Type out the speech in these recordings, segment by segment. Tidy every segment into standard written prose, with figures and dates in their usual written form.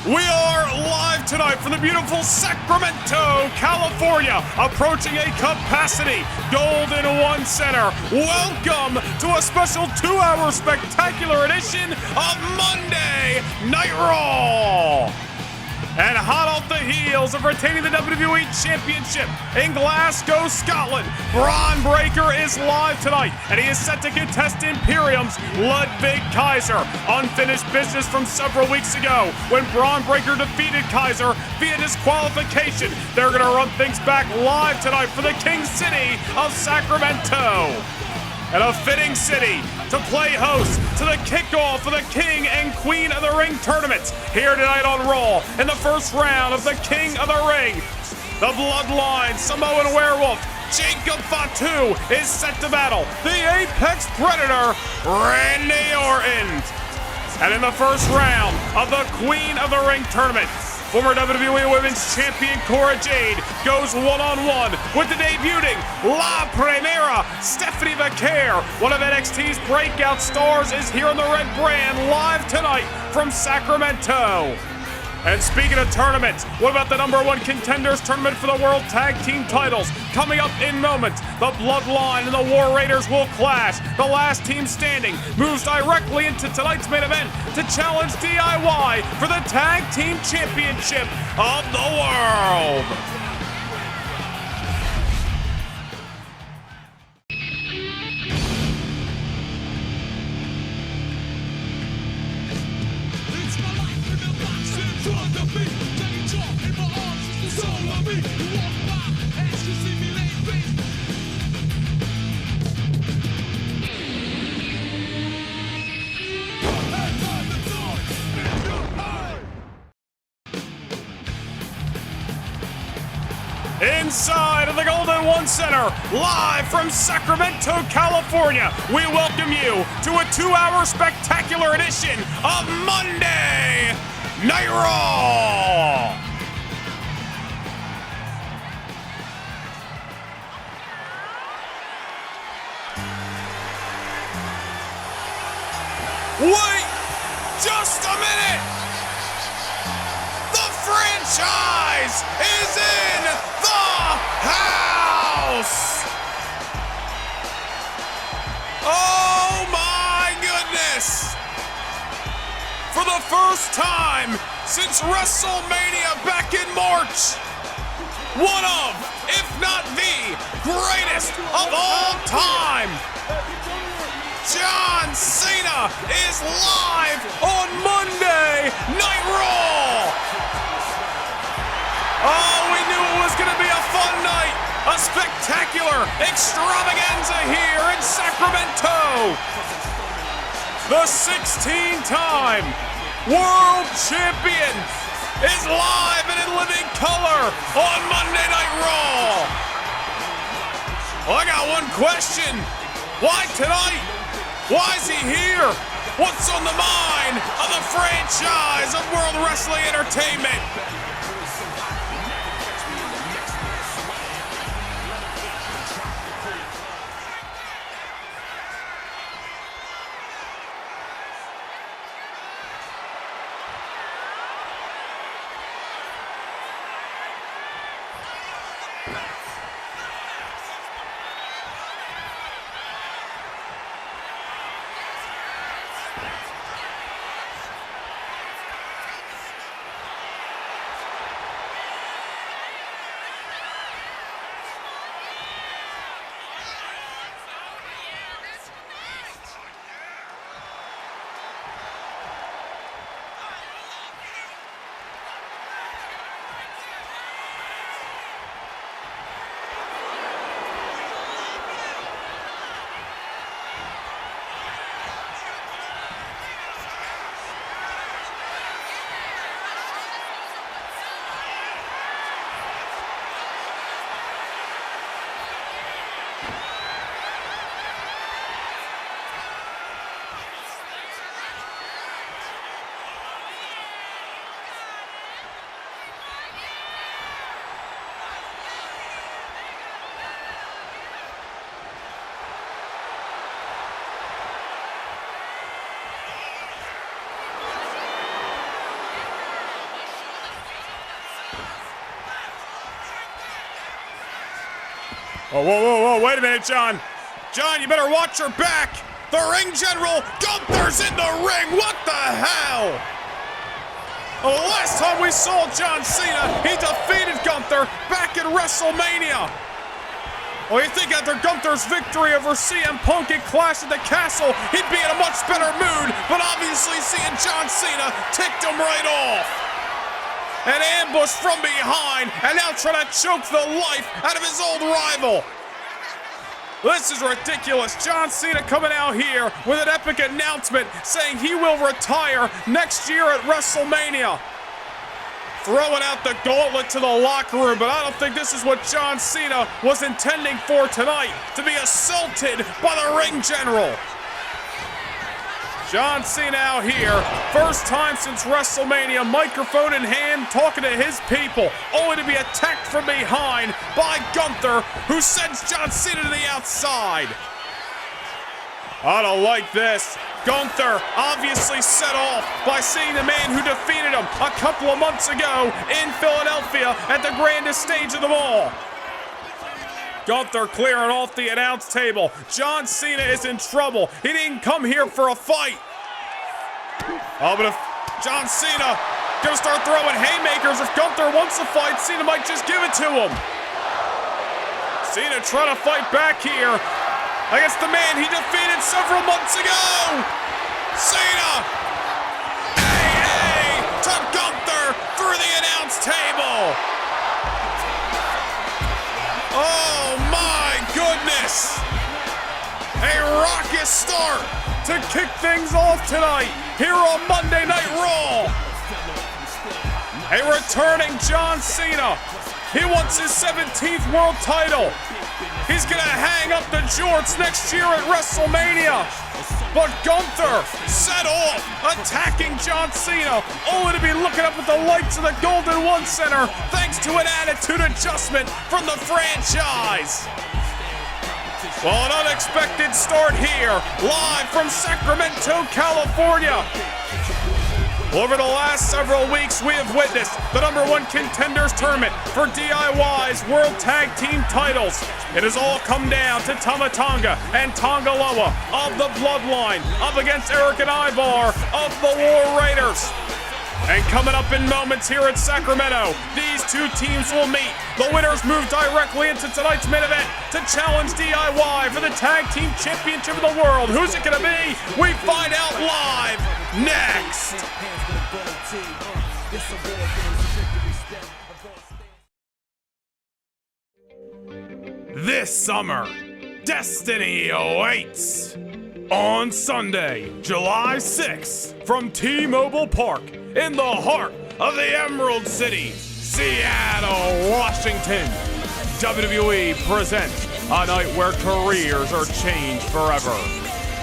We are live tonight from the beautiful Sacramento, California, approaching a capacity Golden One Center. Welcome to a special 2-hour spectacular edition of Monday Night Raw. And hot off the heels of retaining the WWE Championship in Glasgow, Scotland, Bron Breakker is live tonight, and he is set to contest Imperium's Ludwig Kaiser. Unfinished business from several weeks ago when Bron Breakker defeated Kaiser via disqualification. They're going to run things back live tonight for the King City of Sacramento. And a fitting city to play host to the kickoff of the King and Queen of the Ring tournaments here tonight on Raw in the first round of the King of the Ring. The Bloodline Samoan Werewolf Jacob Fatu is set to battle the Apex Predator Randy Orton. And in the first round of the Queen of the Ring tournament, former WWE Women's Champion Cora Jade goes one-on-one with the debuting La Primera Stephanie Vaquer. One of NXT's breakout stars is here on the Red Brand live tonight from Sacramento. And speaking of tournaments, what about the #1 contenders tournament for the World Tag Team titles? Coming up in moments, the Bloodline and the War Raiders will clash. The last team standing moves directly into tonight's main event to challenge DIY for the Tag Team Championship of the World. Inside of the Golden One Center, live from Sacramento, California, we welcome you to a 2-hour spectacular edition of Monday Night Raw. Wait just a minute! The franchise is in the house! Oh my goodness! For the first time since WrestleMania back in March, one of, if not the greatest of all time, John Cena is live on Monday Night Raw! Oh, we knew it was going to be a fun night, a spectacular extravaganza here in Sacramento. The 16-time World Champion is live and in living color on Monday Night Raw. Well, I got one question. Why tonight? Why is he here? What's on the mind of the franchise of World Wrestling Entertainment? Oh, whoa, wait a minute, John. John, you better watch your back. The ring general, Gunther's in the ring. What the hell? Oh, the last time we saw John Cena, he defeated Gunther back in WrestleMania. Well, you think after Gunther's victory over CM Punk at Clash at the Castle, he'd be in a much better mood, but obviously seeing John Cena ticked him right off. An ambush from behind, and now trying to choke the life out of his old rival. This is ridiculous. John Cena coming out here with an epic announcement saying he will retire next year at WrestleMania. Throwing out the gauntlet to the locker room, but I don't think this is what John Cena was intending for tonight, to be assaulted by the ring general. John Cena out here, first time since WrestleMania, microphone in hand, talking to his people, only to be attacked from behind by Gunther, who sends John Cena to the outside. I don't like this. Gunther obviously set off by seeing the man who defeated him a couple of months ago in Philadelphia at the grandest stage of them all. Gunther clearing off the announce table. John Cena is in trouble. He didn't come here for a fight. Oh, but if John Cena gonna start throwing haymakers, if Gunther wants to fight, Cena might just give it to him. Cena trying to fight back here against the man he defeated several months ago. Cena! Hey, to Gunther through the announce table. Oh my goodness! A raucous start to kick things off tonight here on Monday Night Raw. A returning John Cena. He wants his 17th world title. He's gonna hang up the jorts next year at WrestleMania. But Gunther set off, attacking John Cena, only to be looking up at the lights of the Golden One Center thanks to an attitude adjustment from the franchise. Well, an unexpected start here, live from Sacramento, California. Over the last several weeks, we have witnessed the #1 contenders tournament for DIY's World Tag Team titles. It has all come down to Tama Tonga and Tonga Loa of the Bloodline up against Eric and Ivar of the War Raiders. And coming up in moments here at Sacramento, these two teams will meet. The winners move directly into tonight's main event to challenge DIY for the Tag Team Championship of the World. Who's it gonna be? We find out live next. This summer, destiny awaits. On Sunday, July 6th, from T-Mobile Park, in the heart of the Emerald City, Seattle, Washington, WWE presents a night where careers are changed forever.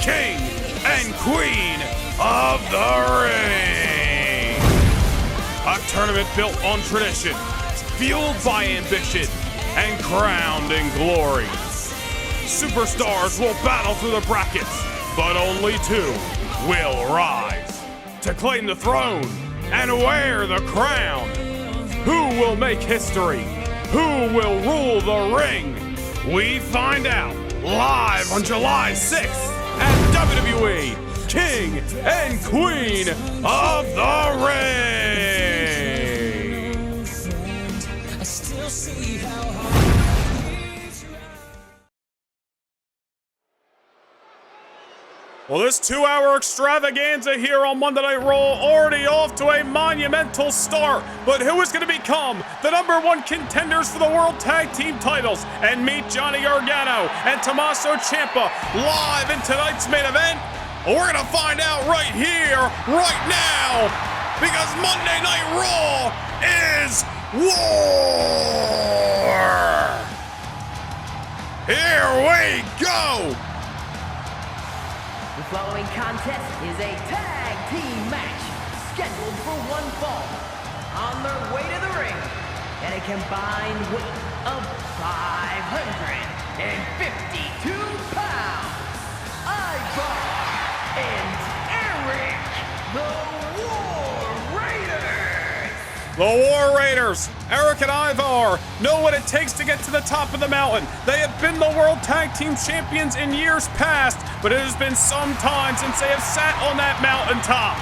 King and Queen of the Ring. A tournament built on tradition, fueled by ambition, and crowned in glory. Superstars will battle through the brackets, but only two will rise to claim the throne and wear the crown. Who will make history? Who will rule the ring? We find out live on July 6th at WWE King and Queen of the Ring. I still see how Well, this 2-hour extravaganza here on Monday Night Raw already off to a monumental start. But who is going to become the #1 contenders for the World Tag Team titles? And meet Johnny Gargano and Tommaso Ciampa live in tonight's main event? Well, we're going to find out right here, right now, because Monday Night Raw is war! Here we go! The following contest is a tag team match scheduled for one fall. On their way to the ring at a combined weight of 552 pounds, Ivar and Eric, the War Raiders. The War Raiders, Eric and Ivar, know what it takes to get to the top of the mountain. They have been the World Tag Team Champions in years past, but it has been some time since they have sat on that mountaintop.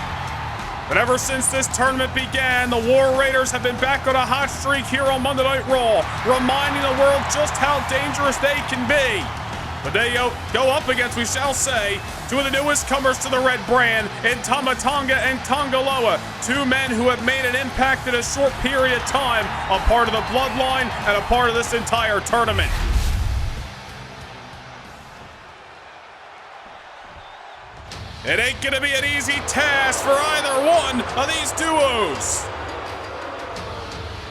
But ever since this tournament began, the War Raiders have been back on a hot streak here on Monday Night Raw, reminding the world just how dangerous they can be. But they go up against, we shall say, two of the newest comers to the red brand in Tama Tonga and Tongaloa. Two men who have made an impact in a short period of time, a part of the Bloodline and a part of this entire tournament. It ain't gonna be an easy task for either one of these duos.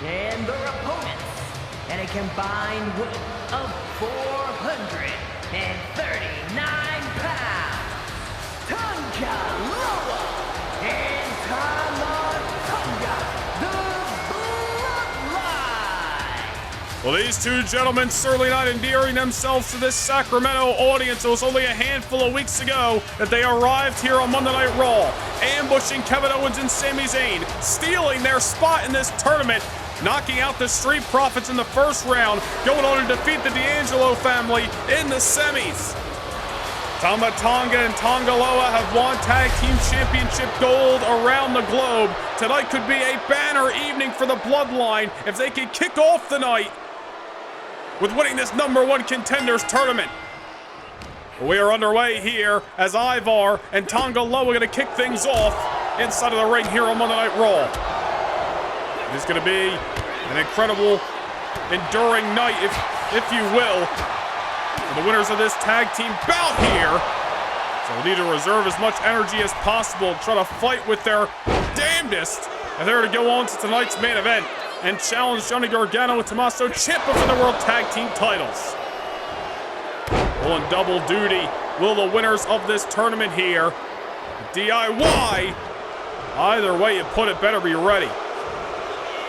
And their opponents, at a combined weight of 439 pounds, Tongaloa and Tama Tonga, the Bloodline. Well, these two gentlemen certainly not endearing themselves to this Sacramento audience. It was only a handful of weeks ago that they arrived here on Monday Night Raw, ambushing Kevin Owens and Sami Zayn, stealing their spot in this tournament, knocking out the Street Profits in the first round, going on to defeat the D'Angelo family in the semis. Tama Tonga and Tongaloa have won Tag Team Championship gold around the globe. Tonight could be a banner evening for the Bloodline if they can kick off the night with winning this #1 Contenders tournament. We are underway here as Ivar and Tongaloa are going to kick things off inside of the ring here on Monday Night Raw. It is going to be an incredible, enduring night, if you will, for the winners of this tag team bout here. So we'll need to reserve as much energy as possible, try to fight with their damnedest if they're to go on to tonight's main event and challenge Johnny Gargano and Tommaso Ciampa for the World Tag Team titles. On double duty will the winners of this tournament here. DIY, either way you put it, better be ready.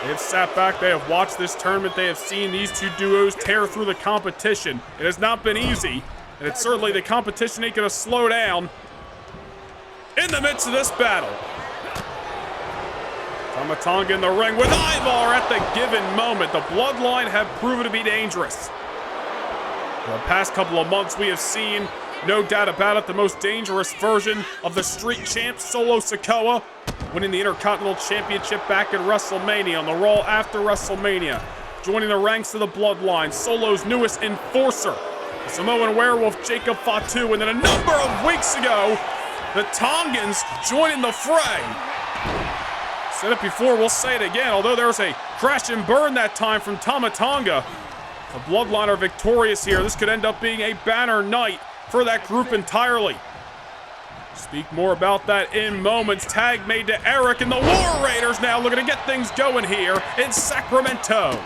They have sat back, they have watched this tournament, they have seen these two duos tear through the competition. It has not been easy, and it's certainly the competition ain't gonna slow down in the midst of this battle. Tama Tonga in the ring with Ivar at the given moment. The Bloodline have proven to be dangerous. For the past couple of months, we have seen, no doubt about it, the most dangerous version of the Street Champ, Solo Sikoa, winning the Intercontinental Championship back at WrestleMania on the Raw after WrestleMania. Joining the ranks of the Bloodline, Solo's newest enforcer, the Samoan werewolf Jacob Fatu, and then a number of weeks ago, the Tongans joining the fray. Said it before, we'll say it again, although there was a crash and burn that time from Tama Tonga. The Bloodline are victorious here. This could end up being a banner night for that group entirely. Speak more about that in moments. Tag made to Eric, and the War Raiders now looking to get things going here in Sacramento.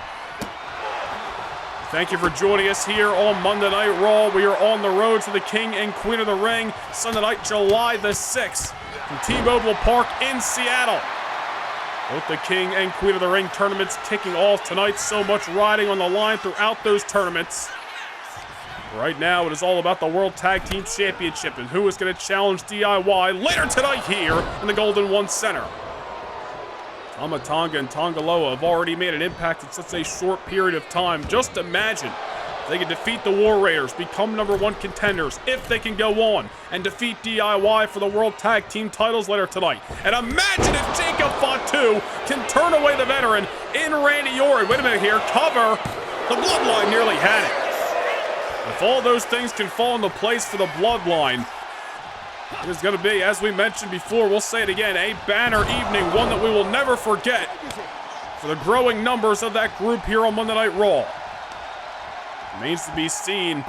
Thank you for joining us here on Monday Night Raw. We are on the road to the King and Queen of the Ring, Sunday night, July the 6th, from T-Mobile Park in Seattle. Both the King and Queen of the Ring tournaments kicking off tonight. So much riding on the line throughout those tournaments. Right now, it is all about the World Tag Team Championship and who is going to challenge DIY later tonight here in the Golden One Center. Tama Tonga and Tongaloa have already made an impact in such a short period of time. Just imagine if they can defeat the War Raiders, become #1 contenders, if they can go on and defeat DIY for the World Tag Team titles later tonight. And imagine if Jacob Fatu can turn away the veteran in Randy Orton. Wait a minute here, cover. The Bloodline nearly had it. If all those things can fall into place for the Bloodline, it is going to be, as we mentioned before, we'll say it again, a banner evening, one that we will never forget for the growing numbers of that group here on Monday Night Raw. Remains to be seen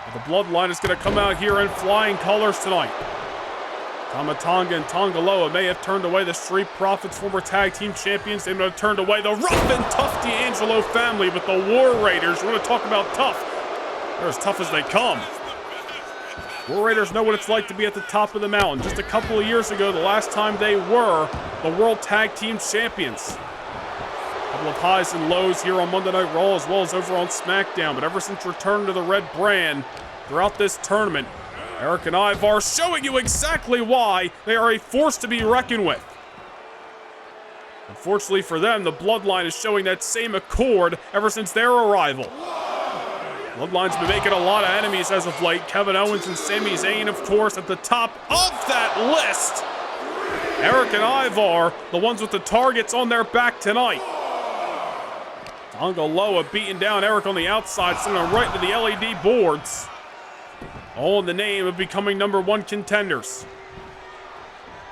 if the Bloodline is going to come out here in flying colors tonight. Tama Tonga and Tongaloa may have turned away the Street Profits, former tag team champions. They may have turned away the rough and tough D'Angelo family, but the War Raiders, we're going to talk about tough. They're as tough as they come. War Raiders know what it's like to be at the top of the mountain. Just a couple of years ago, the last time they were the World Tag Team Champions. A couple of highs and lows here on Monday Night Raw as well as over on SmackDown. But ever since returning to the red brand throughout this tournament, Eric and Ivar showing you exactly why they are a force to be reckoned with. Unfortunately for them, the Bloodline is showing that same accord ever since their arrival. Bloodline's been making a lot of enemies as of late. Kevin Owens and Sami Zayn, of course, at the top of that list. Eric and Ivar, the ones with the targets on their back tonight. Tonga Loa beating down Eric on the outside, sending him right to the LED boards. All in the name of becoming #1 contenders.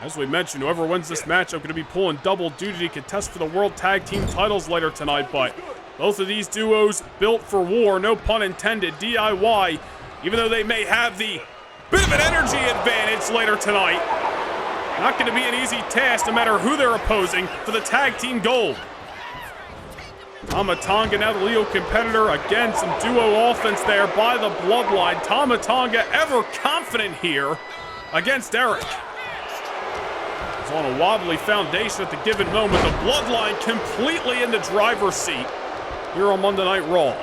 As we mentioned, whoever wins this matchup going to be pulling double duty to contest for the World Tag Team titles later tonight, but both of these duos built for war, no pun intended, DIY, even though they may have the bit of an energy advantage later tonight. Not going to be an easy task no matter who they're opposing for the tag team gold. Tama Tonga, now the Leo competitor. Again, some duo offense there by the Bloodline. Tama Tonga ever confident here against Eric. He's on a wobbly foundation at the given moment. The Bloodline completely in the driver's seat here on Monday Night Raw.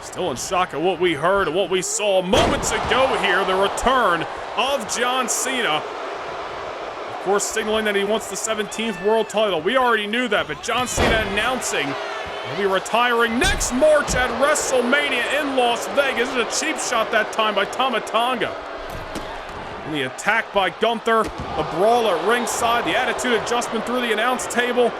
Still in shock at what we heard and what we saw moments ago here. The return of John Cena. Of course, signaling that he wants the 17th world title. We already knew that, but John Cena announcing he'll be retiring next March at WrestleMania in Las Vegas. This is a cheap shot that time by Tama Tonga. And the attack by Gunther, the brawl at ringside, the attitude adjustment through the announce table.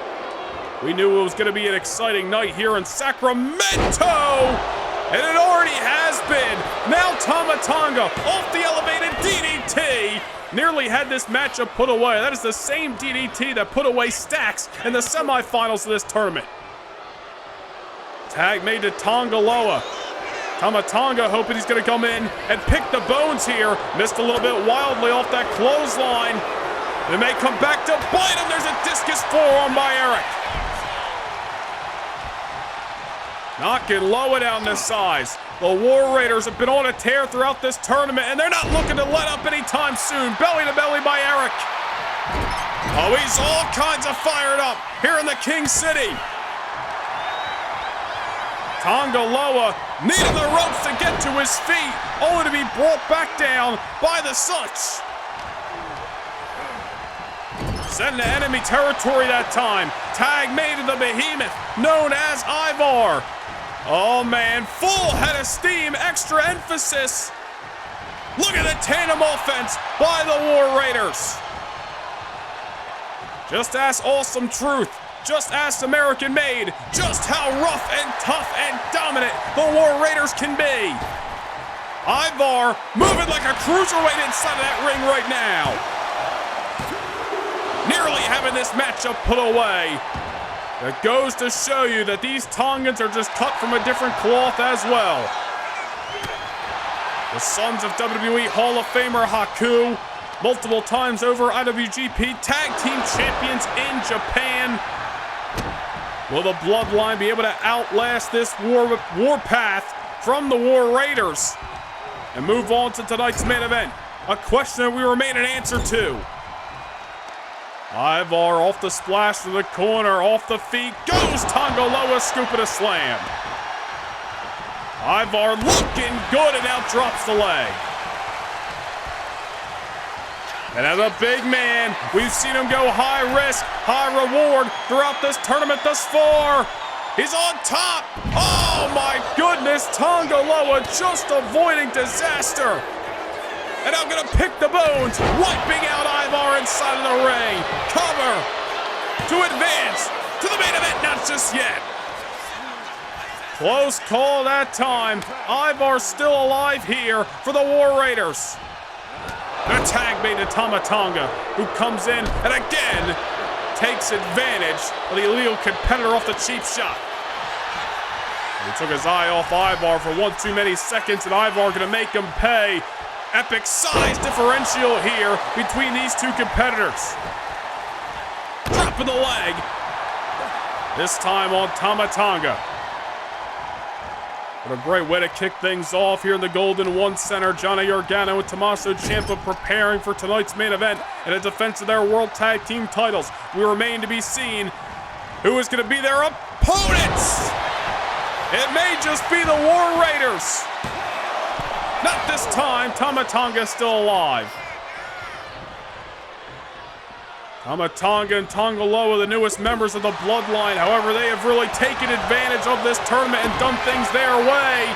We knew it was going to be an exciting night here in Sacramento, and it already has been. Now Tama Tonga off the elevated DDT. Nearly had this matchup put away. That is the same DDT that put away Stacks in the semifinals of this tournament. Tag made to Tonga Loa. Tama Tonga hoping he's going to come in and pick the bones here. Missed a little bit wildly off that clothesline. They may come back to bite him. There's a discus forearm by Eric. Knocking Loa down to size. The War Raiders have been on a tear throughout this tournament, and they're not looking to let up anytime soon. Belly to belly by Eric. Oh, he's all kinds of fired up here in the King City. Tonga Loa needing the ropes to get to his feet, only to be brought back down by the Such. Sent into enemy territory that time. Tag made to the behemoth known as Ivar. Oh man, full head of steam, extra emphasis. Look at the tandem offense by the War Raiders. Just ask Awesome Truth, just ask American Made, just how rough and tough and dominant the War Raiders can be. Ivar moving like a cruiserweight inside of that ring right now. Nearly having this matchup put away. It goes to show you that these Tongans are just cut from a different cloth as well. The sons of WWE Hall of Famer Haku, multiple times over IWGP Tag Team Champions in Japan. Will the Bloodline be able to outlast this war path from the War Raiders and move on to tonight's main event? A question that we remain an answer to. Ivar off the splash to the corner, off the feet, goes Tonga Loa, scooping a slam. Ivar looking good and now drops the leg. And as a big man, we've seen him go high risk, high reward throughout this tournament thus far. He's on top. Oh my goodness, Tonga Loa just avoiding disaster. And I'm gonna pick the bones, wiping out Ivar inside of the ring. Cover to advance to the main event, not just yet. Close call that time. Ivar still alive here for the War Raiders. The tag made to Tama Tonga, who comes in and again takes advantage of the illegal competitor off the cheap shot. He took his eye off Ivar for one too many seconds, and Ivar gonna make him pay. Epic size differential here between these two competitors. Drop of the leg. This time on Tama Tonga. What a great way to kick things off here in the Golden One Center. Johnny Gargano and Tommaso Ciampa preparing for tonight's main event and a defense of their World Tag Team titles. We remain to be seen who is going to be their opponents. It may just be the War Raiders. Not this time. Tama Tonga still alive. Tama Tonga and Tonga Loa, the newest members of the Bloodline. However, they have really taken advantage of this tournament and done things their way.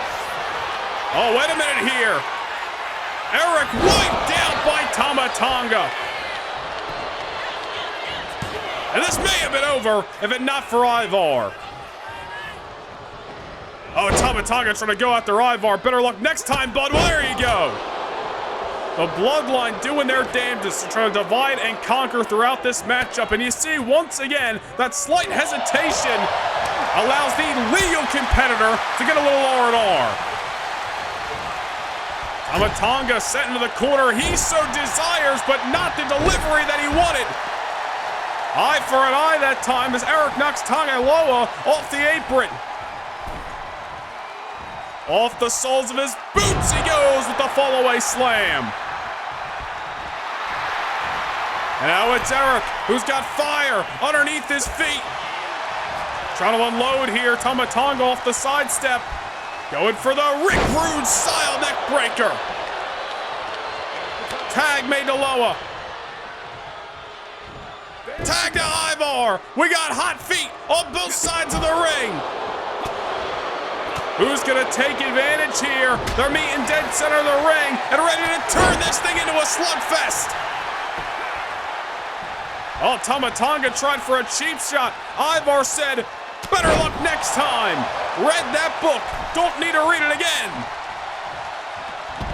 Oh, wait a minute here. Eric wiped out by Tama Tonga. And this may have been over if it not for Ivar. Oh, Tama Tonga trying to go after Ivar. Better luck next time, bud. Well, there you go. The Bloodline doing their damnedest to try to divide and conquer throughout this matchup. And you see, once again, that slight hesitation allows the legal competitor to get a little R&R. Tama Tonga set into the corner. He so desires, but not the delivery that he wanted. Eye for an eye that time as Eric knocks Tonga Loa off the apron. Off the soles of his boots he goes with the fall-away slam. And now it's Eric, who's got fire underneath his feet. Trying to unload here, Tama Tonga off the sidestep. Going for the Rick Rude style neck breaker. Tag made to Loa. Tag to Ivar. We got hot feet on both sides of the ring. Who's gonna take advantage here? They're meeting dead center of the ring and ready to turn this thing into a slugfest. Oh, Tama Tonga tried for a cheap shot. Ivar said, better luck next time. Read that book. Don't need to read it again.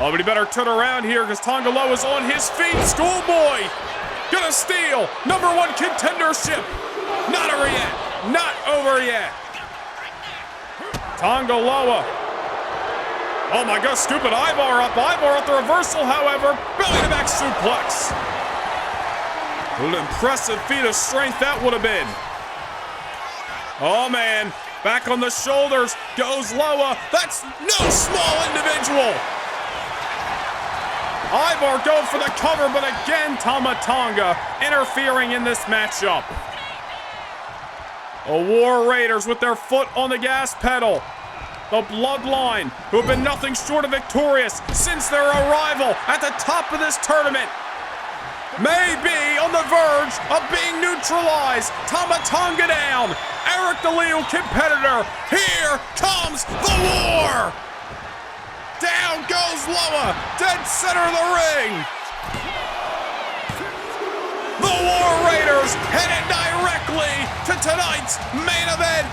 Oh, but he better turn around here because Tonga Loa's on his feet. Schoolboy gonna steal #1 contendership. Not over yet. Not over yet. Tonga Loa. Oh my God, scooping Ivar up. Ivar at the reversal, however. Belly to back suplex. What an impressive feat of strength that would have been. Oh man, back on the shoulders goes Loa. That's no small individual. Ivar going for the cover, but again, Tama Tonga interfering in this matchup. The War Raiders with their foot on the gas pedal. The Bloodline, who have been nothing short of victorious since their arrival at the top of this tournament, may be on the verge of being neutralized. Tama Tonga down. Eric the legal competitor. Here comes the war. Down goes Loa, dead center of the ring. The War Raiders headed directly to tonight's main event.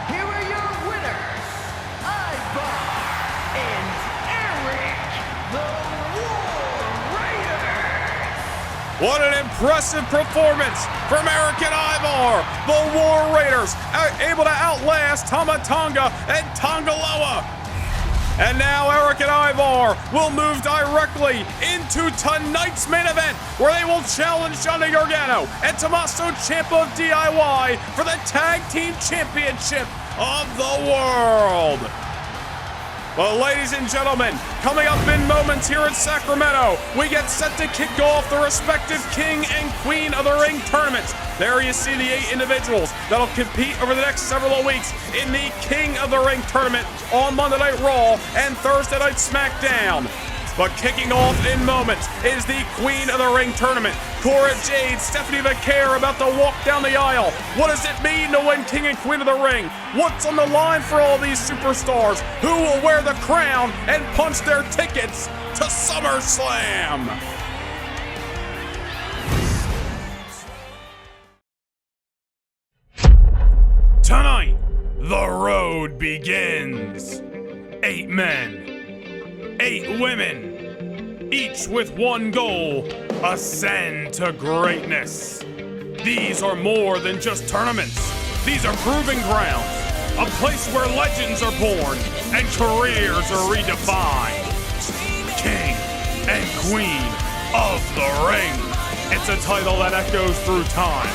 Here are your winners, Ivar and Eric, the War Raiders. What an impressive performance from Eric and Ivar. The War Raiders are able to outlast Tama Tonga and Tonga Loa. And now Eric and Ivar will move directly into tonight's main event, where they will challenge Johnny Gargano and Tommaso Ciampa of DIY for the Tag Team Championship of the world. Well, ladies and gentlemen, coming up in moments here in Sacramento, we get set to kick off the respective King and Queen of the Ring tournaments. There you see the 8 individuals that'll compete over the next several weeks in the King of the Ring tournament on Monday Night Raw and Thursday Night SmackDown. But kicking off in moments is the Queen of the Ring tournament. Cora, Jade, Stephanie Vaquer about to walk down the aisle. What does it mean to win King and Queen of the Ring? What's on the line for all these superstars? Who will wear the crown and punch their tickets to SummerSlam? Tonight, the road begins. 8 men, 8 women, each with one goal: ascend to greatness. These are more than just tournaments. These are proving grounds, a place where legends are born and careers are redefined. King and Queen of the Ring. It's a title that echoes through time.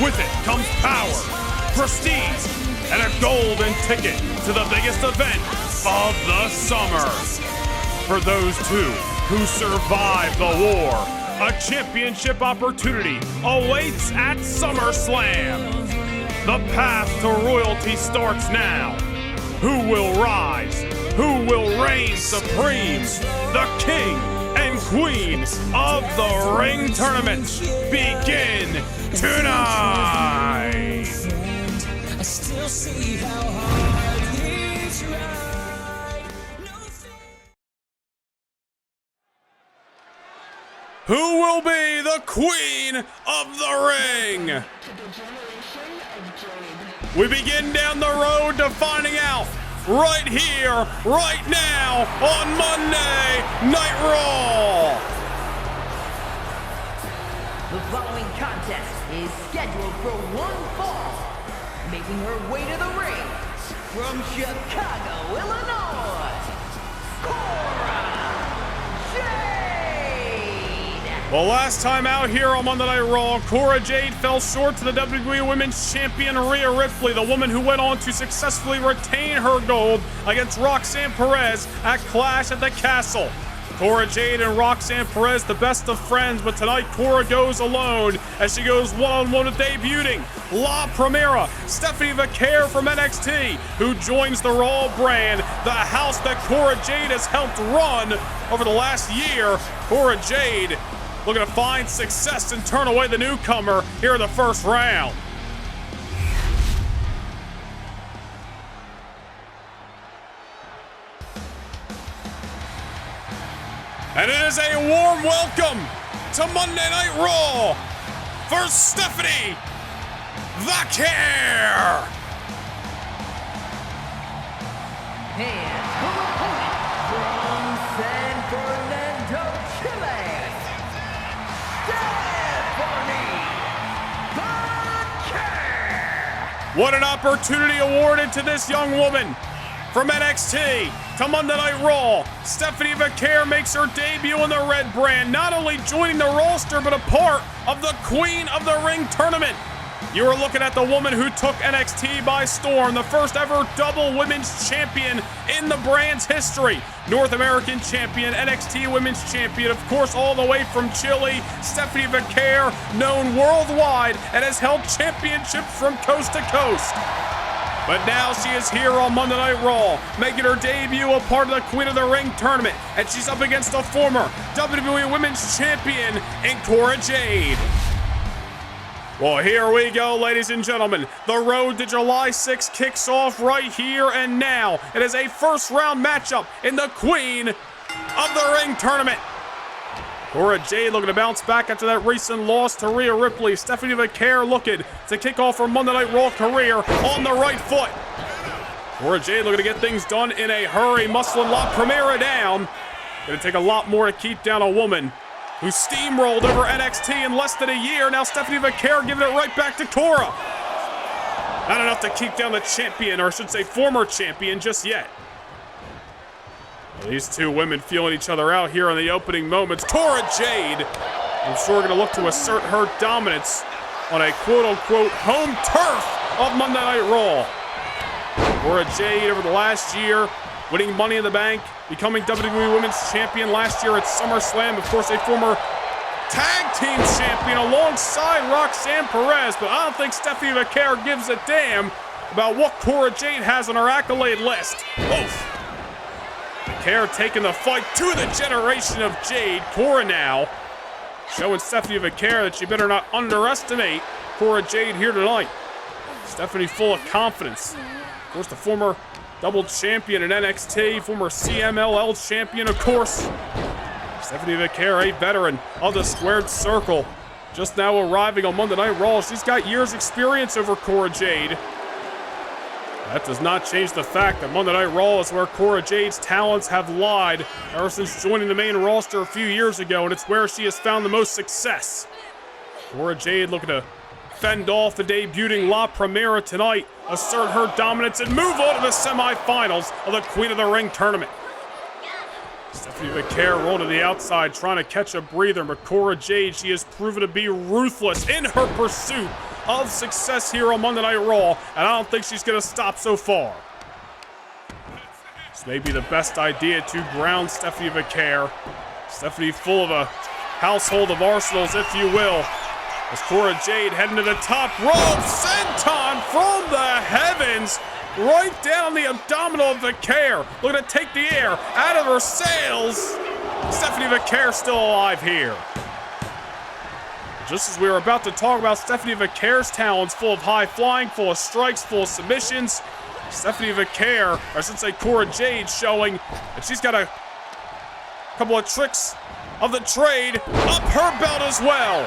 With it comes power, prestige, and a golden ticket to the biggest event of the summer. For those 2 who survived the war, a championship opportunity awaits at SummerSlam. The path to royalty starts now. Who will rise? Who will reign supreme? The King and Queen of the Ring tournament begin tonight. I still see how hard he's right. Who will be the Queen of the Ring? We begin down the road to finding out right here, right now on Monday Night Raw. The following contest is scheduled for one fall. Making her way to the ring from Chicago, Illinois, Cora, Jade. Well, last time out here on Monday Night Raw, Cora Jade fell short to the WWE Women's Champion Rhea Ripley, the woman who went on to successfully retain her gold against Roxanne Perez at Clash at the Castle. Cora Jade and Roxanne Perez, the best of friends, but tonight Cora goes alone as she goes one-on-one with debuting La Primera, Stephanie Vaquer from NXT, who joins the Raw brand, the house that Cora Jade has helped run over the last year. Cora Jade looking to find success and turn away the newcomer here in the first round. And it is a warm welcome to Monday Night Raw for Stephanie Vaquer. And her opponent from San Fernando, Chile, Stephanie Vaquer. What an opportunity awarded to this young woman. From NXT to Monday Night Raw, Stephanie Vaquer makes her debut in the red brand, not only joining the roster, but a part of the Queen of the Ring tournament. You are looking at the woman who took NXT by storm, the first ever double women's champion in the brand's history. North American champion, NXT women's champion, of course, all the way from Chile. Stephanie Vaquer, known worldwide and has held championships from coast to coast. But now she is here on Monday Night Raw, making her debut a part of the Queen of the Ring tournament, and she's up against a former WWE Women's Champion in Cora Jade. Well, here we go, ladies and gentlemen. The road to July 6th kicks off right here and now. It is a first-round matchup in the Queen of the Ring tournament. Cora Jade looking to bounce back after that recent loss to Rhea Ripley. Stephanie Vaquer looking to kick off her Monday Night Raw career on the right foot. Cora Jade looking to get things done in a hurry, muscling La Primera down. Gonna take a lot more to keep down a woman who steamrolled over NXT in less than a year. Now Stephanie Vaquer giving it right back to Cora. Not enough to keep down the champion, or I should say former champion, just yet. These two women feeling each other out here in the opening moments. Cora Jade, I'm sure, going to look to assert her dominance on a quote-unquote home turf of Monday Night Raw. Cora Jade over the last year, winning Money in the Bank, becoming WWE Women's Champion last year at SummerSlam. Of course, a former tag team champion alongside Roxanne Perez, but I don't think Stephanie Vaquer gives a damn about what Cora Jade has on her accolade list. Oof. Vaquer taking the fight to the generation of Jade. Cora now showing Stephanie Vaquer that she better not underestimate Cora Jade here tonight. Stephanie full of confidence. Of course, the former double champion in NXT, former CMLL champion, of course. Stephanie Vaquer, a veteran of the squared circle, just now arriving on Monday Night Raw. She's got years experience over Cora Jade. That does not change the fact that Monday Night Raw is where Cora Jade's talents have lied ever since joining the main roster a few years ago, and it's where she has found the most success. Cora Jade looking to fend off the debuting La Primera tonight, assert her dominance, and move on to the semifinals of the Queen of the Ring tournament. Stephanie Vaquer rolled to the outside, trying to catch a breather, but Cora Jade, she has proven to be ruthless in her pursuit of success here on Monday Night Raw, and I don't think she's going to stop so far. This may be the best idea to ground Stephanie Vaquer. Stephanie full of a household of arsenals, if you will. As Cora Jade heading to the top rope, senton from the heavens, right down the abdominal of Vaquer. Looking to take the air out of her sails. Stephanie Vaquer still alive here. Just as we were about to talk about Stephanie Vaquer's talents, full of high flying, full of strikes, full of submissions, Stephanie Vaquer, or I should say Cora Jade, showing that she's got a couple of tricks of the trade up her belt as well.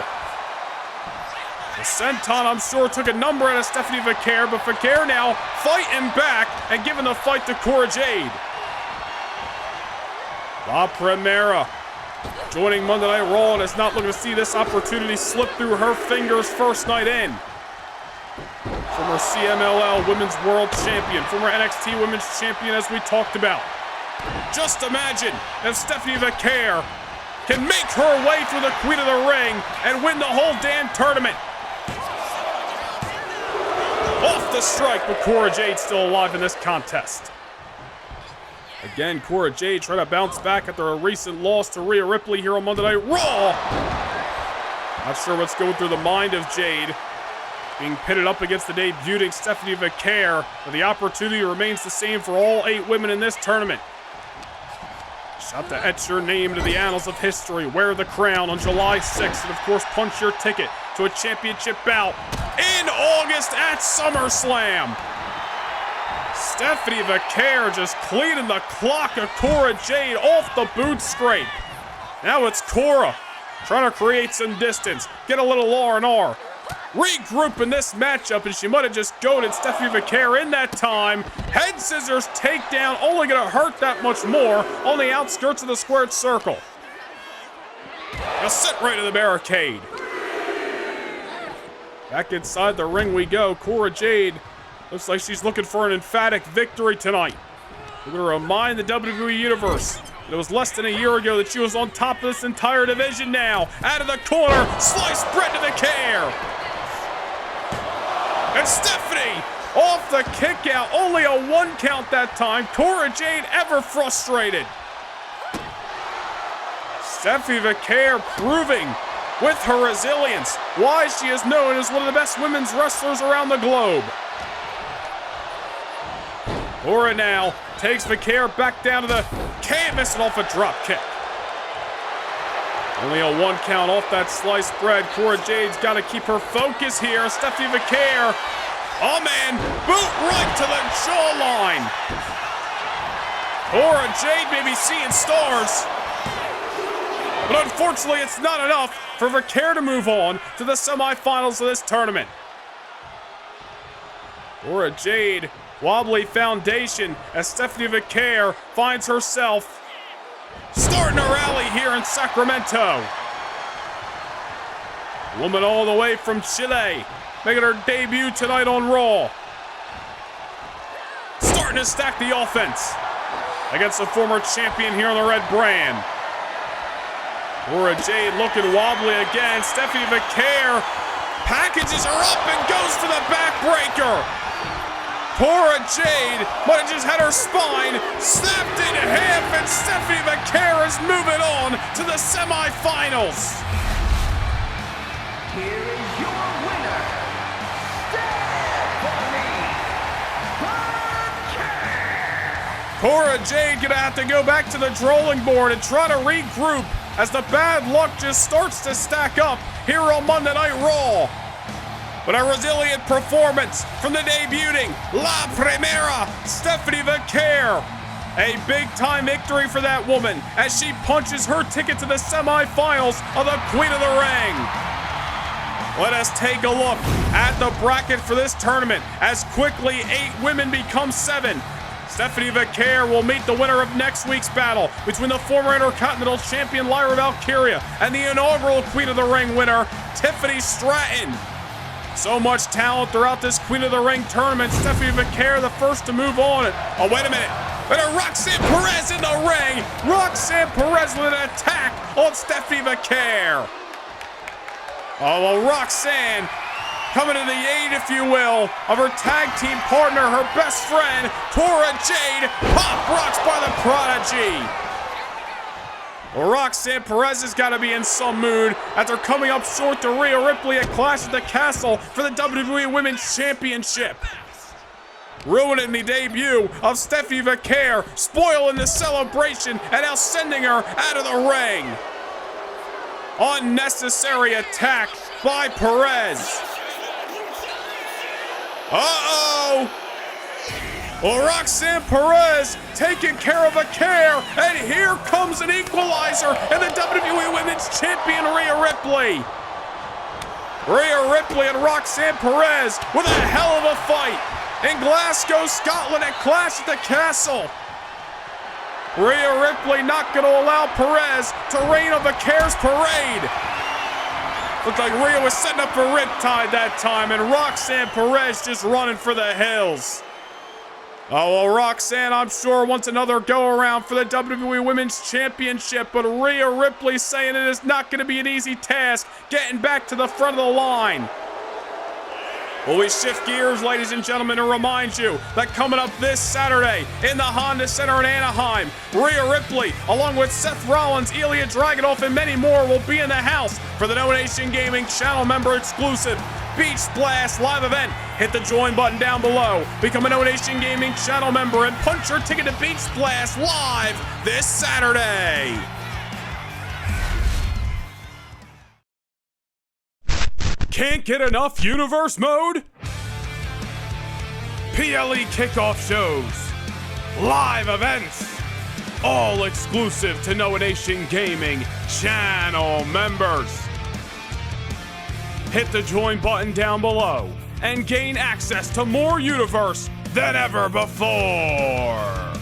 The senton, I'm sure, took a number out of Stephanie Vaquer, but Vaquer now fighting back and giving the fight to Cora Jade. La Primera joining Monday Night Raw and is not looking to see this opportunity slip through her fingers first night in. Former CMLL Women's World Champion, former NXT Women's Champion, as we talked about. Just imagine if Stephanie Vaquer can make her way through the Queen of the Ring and win the whole damn tournament. Off the strike, but Cora Jade still alive in this contest. Again, Cora Jade trying to bounce back after a recent loss to Rhea Ripley here on Monday Night Raw. Not sure what's going through the mind of Jade, being pitted up against the debuting Stephanie Vaquer, but the opportunity remains the same for all 8 women in this tournament. Shot to etch your name into the annals of history, wear the crown on July 6th, and of course punch your ticket to a championship bout in August at SummerSlam. Stephanie Vaquer just cleaning the clock of Cora Jade off the boot scrape. Now it's Cora trying to create some distance, get a little R&R. Regroup in this matchup, and she might have just goaded Stephanie Vaquer in that time. Head scissors takedown, only going to hurt that much more on the outskirts of the squared circle. Now sit right to the barricade. Back inside the ring we go. Cora Jade looks like she's looking for an emphatic victory tonight. We're going to remind the WWE Universe that it was less than a year ago that she was on top of this entire division now. Out of the corner, sliced bread to Vaquer. And Stephanie off the kick out. Only a 1 count that time. Cora Jade ever frustrated. Stephanie Vaquer proving with her resilience why she is known as one of the best women's wrestlers around the globe. Cora now takes Vaquer back down to the canvas and off a drop kick. Only a 1 count off that sliced bread. Cora Jade's got to keep her focus here. Stephanie Vaquer, oh man, boot right to the jawline. Cora Jade may be seeing stars, but unfortunately it's not enough for Vaquer to move on to the semifinals of this tournament. Cora Jade, wobbly foundation as Stephanie Vaquer finds herself starting a rally here in Sacramento. Woman all the way from Chile, making her debut tonight on Raw. Starting to stack the offense against the former champion here on the red brand. Cora Jade looking wobbly again. Stephanie Vaquer packages her up and goes for the backbreaker. Cora Jade might have just had her spine snapped in half, and Stephanie Vaquer is moving on to the semifinals. Here is your winner, Stephanie Vaquer. Cora Jade gonna have to go back to the drawing board and try to regroup as the bad luck just starts to stack up here on Monday Night Raw. But a resilient performance from the debuting La Primera, Stephanie Vaquer. A big-time victory for that woman as she punches her ticket to the semifinals of the Queen of the Ring. Let us take a look at the bracket for this tournament as quickly 8 women become 7. Stephanie Vaquer will meet the winner of next week's battle between the former Intercontinental Champion Lyra Valkyria and the inaugural Queen of the Ring winner, Tiffany Stratton. So much talent throughout this Queen of the Ring tournament. Stephanie Vaquer the first to move on. Oh, wait a minute. But a Roxanne Perez in the ring. Roxanne Perez with an attack on Stephanie Vaquer. Oh, well, Roxanne coming to the aid, if you will, of her tag team partner, her best friend, Cora Jade. Pop rocks by the Prodigy. Well, Roxanne Perez has got to be in some mood after coming up short to Rhea Ripley at Clash at the Castle for the WWE Women's Championship. ruining the debut of Stephanie Vaquer, spoiling the celebration, and now sending her out of the ring. Unnecessary attack by Perez. Uh-oh! Well, Roxanne Perez taking care of Vaquer, and here comes an equalizer and the WWE Women's Champion Rhea Ripley. Rhea Ripley and Roxanne Perez with a hell of a fight in Glasgow, Scotland at Clash at the Castle. Rhea Ripley not going to allow Perez to rain on Vaquer's parade. Looked like Rhea was setting up for Riptide that time, and Roxanne Perez just running for the hills. Oh, well, Roxanne, I'm sure, wants another go-around for the WWE Women's Championship, but Rhea Ripley saying it is not going to be an easy task getting back to the front of the line. Well, we shift gears, ladies and gentlemen, to remind you that coming up this Saturday in the Honda Center in Anaheim, Rhea Ripley, along with Seth Rollins, Ilya Dragunov, and many more will be in the house for the No Nation Gaming channel member exclusive Beach Blast live event. Hit the join button down below, become a No Nation Gaming channel member, and punch your ticket to Beach Blast live this Saturday. Can't get enough universe mode? PLE kickoff shows, live events, all exclusive to No Nation Gaming channel members. Hit the join button down below and gain access to more universe than ever before.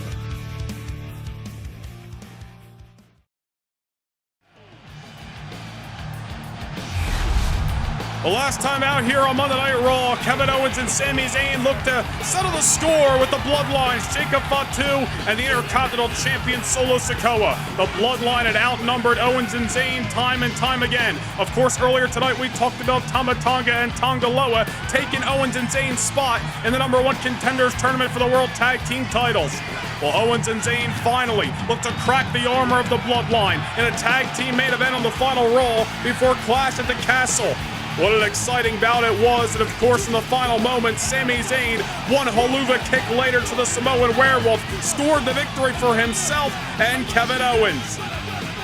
The last time out here on Monday Night Raw, Kevin Owens and Sami Zayn looked to settle the score with the Bloodlines, Jacob Fatu and the Intercontinental Champion Solo Sikoa. The Bloodline had outnumbered Owens and Zayn time and time again. Of course, earlier tonight we talked about Tama Tonga and Tonga Loa taking Owens and Zayn's spot in the #1 Contenders Tournament for the World Tag Team titles. Well, Owens and Zayn finally looked to crack the armor of the Bloodline in a tag team main event on the final Raw before Clash at the Castle. What an exciting bout it was, and of course in the final moments, Sami Zayn, one haluva kick later to the Samoan Werewolf, scored the victory for himself and Kevin Owens.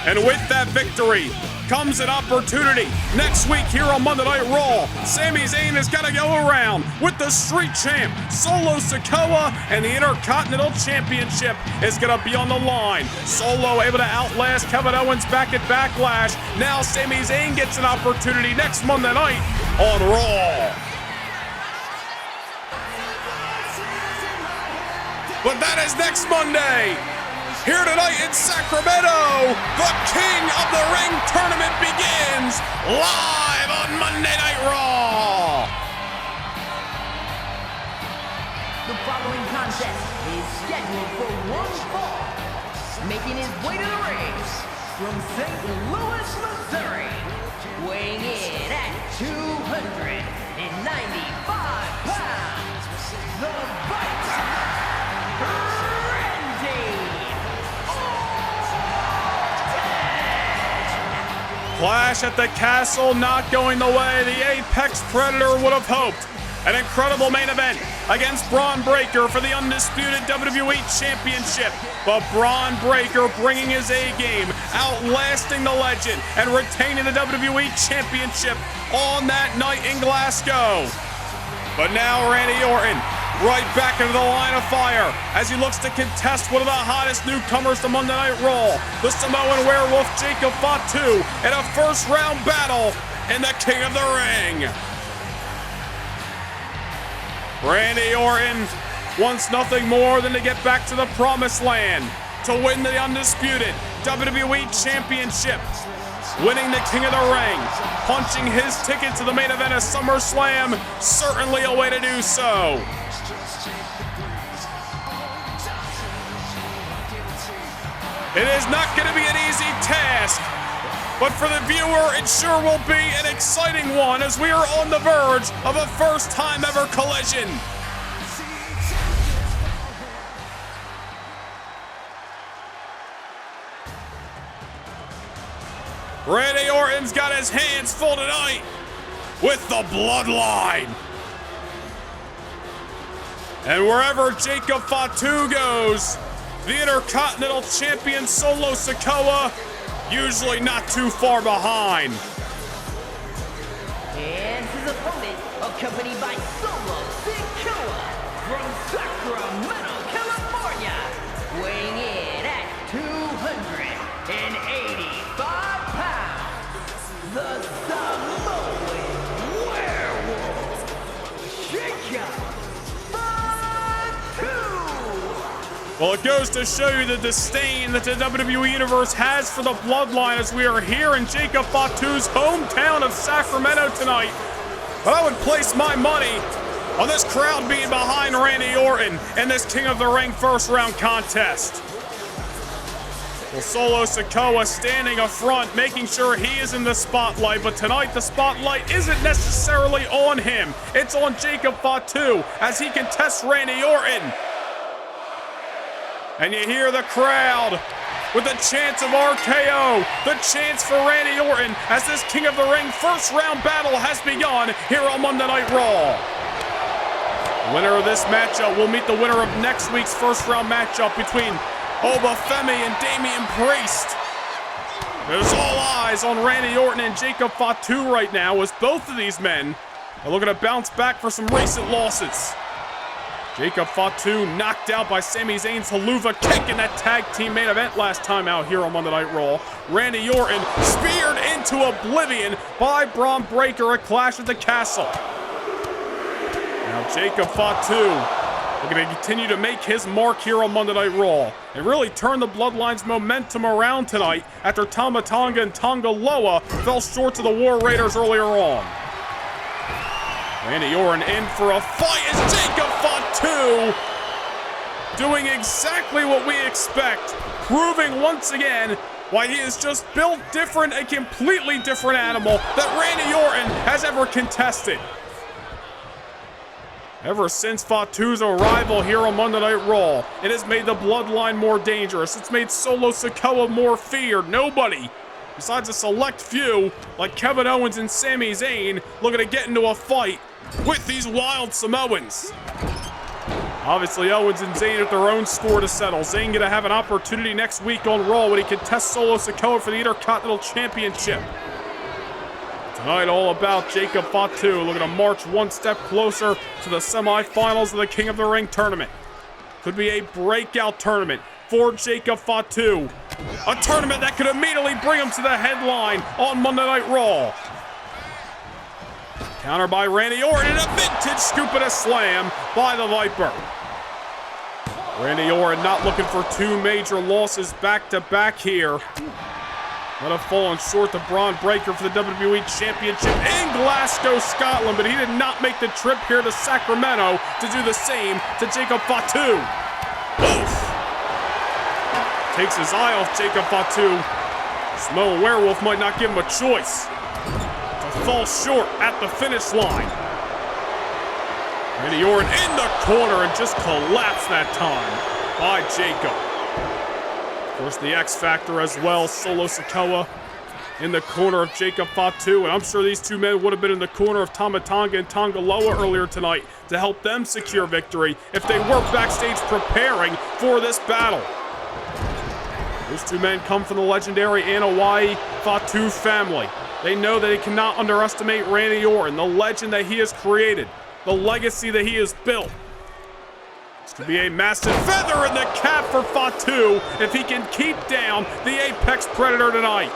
And with that victory comes an opportunity. Next week here on Monday Night Raw, Sami Zayn has got to go around with the Street Champ, Solo Sikoa, and the Intercontinental Championship is going to be on the line. Solo able to outlast Kevin Owens back at Backlash. Now Sami Zayn gets an opportunity next Monday night on Raw. But that is next Monday. Here tonight in Sacramento, the King of the Ring tournament begins live on Monday Night Raw. The following contest is scheduled for one fall. Making his way to the ring from St. Louis, Missouri, weighing in at 295 pounds, the Viper, Clash at the Castle not going the way the Apex Predator would have hoped. An incredible main event against Bron Breakker for the undisputed WWE Championship. But Bron Breakker bringing his A-game, outlasting the legend, and retaining the WWE Championship on that night in Glasgow. But now Randy Orton right back into the line of fire as he looks to contest one of the hottest newcomers to Monday Night Raw, the Samoan Werewolf Jacob Fatu, in a first-round battle in the King of the Ring. Randy Orton wants nothing more than to get back to the promised land, to win the undisputed WWE Championship, winning the King of the Ring, punching his ticket to the main event of SummerSlam, certainly a way to do so. It is not going to be an easy task, but for the viewer, it sure will be an exciting one as we are on the verge of a first-time ever collision. Randy Orton's got his hands full tonight with the Bloodline. And wherever Jacob Fatu goes, the Intercontinental Champion Solo Sikoa usually not too far behind. And his opponent, accompanied by Solo Sikoa from Sacramento, California, weighing in at 285 pounds, the Samoan Werewolf, Jacob Fatu. Well, it goes to show you the disdain that the WWE Universe has for the Bloodline as we are here in Jacob Fatu's hometown of Sacramento tonight. But I would place my money on this crowd being behind Randy Orton in this King of the Ring first round contest. Well, Solo Sikoa standing up front, making sure he is in the spotlight, but tonight the spotlight isn't necessarily on him. It's on Jacob Fatu as he contests Randy Orton. And you hear the crowd with the chants of RKO, the chants for Randy Orton as this King of the Ring first round battle has begun here on Monday Night Raw. The winner of this matchup will meet the winner of next week's first round matchup between Obafemi and Damian Priest. There's all eyes on Randy Orton and Jacob Fatu right now as both of these men are looking to bounce back for some recent losses. Jacob Fatu knocked out by Sami Zayn's Haluva kick in that tag team main event last time out here on Monday Night Raw. Randy Orton speared into oblivion by Bron Breakker at Clash at the Castle. Now Jacob Fatu looking to continue to make his mark here on Monday Night Raw and really turn the Bloodline's momentum around tonight after Tama Tonga and Tonga Loa fell short to the War Raiders earlier on. Randy Orton in for a fight as Jacob Fatu doing exactly what we expect, proving once again why he is just built different, a completely different animal that Randy Orton has ever contested. Ever since Fatu's arrival here on Monday Night Raw, it has made the Bloodline more dangerous. It's made Solo Sikoa more feared. Nobody, besides a select few, like Kevin Owens and Sami Zayn, looking to get into a fight with these wild Samoans. Obviously, Owens and Zayn have their own score to settle. Zayn gonna have an opportunity next week on Raw when he contests Solo Sikoa for the Intercontinental Championship. Tonight, all about Jacob Fatu looking to march one step closer to the semifinals of the King of the Ring tournament. Could be a breakout tournament for Jacob Fatu. A tournament that could immediately bring him to the headline on Monday Night Raw. Counter by Randy Orton and a vintage scoop and a slam by the Viper. Randy Orton not looking for two major losses back-to-back here. Might have fallen short to Bron Breakker for the WWE Championship in Glasgow, Scotland, but he did not make the trip here to Sacramento to do the same to Jacob Fatu. Oof! Takes his eye off Jacob Fatu. Samoan Werewolf might not give him a choice to fall short at the finish line. Randy Orton in the corner and just collapsed that time by Jacob. Of course, the X Factor as well, Solo Sikoa in the corner of Jacob Fatu, and I'm sure these two men would have been in the corner of Tama Tonga and Tonga Loa earlier tonight to help them secure victory if they were backstage preparing for this battle. Those two men come from the legendary Anoa'i Fatu family. They know that they cannot underestimate Randy Orton, the legend that he has created, the legacy that he has built. This could be a massive feather in the cap for Fatu if he can keep down the Apex Predator tonight.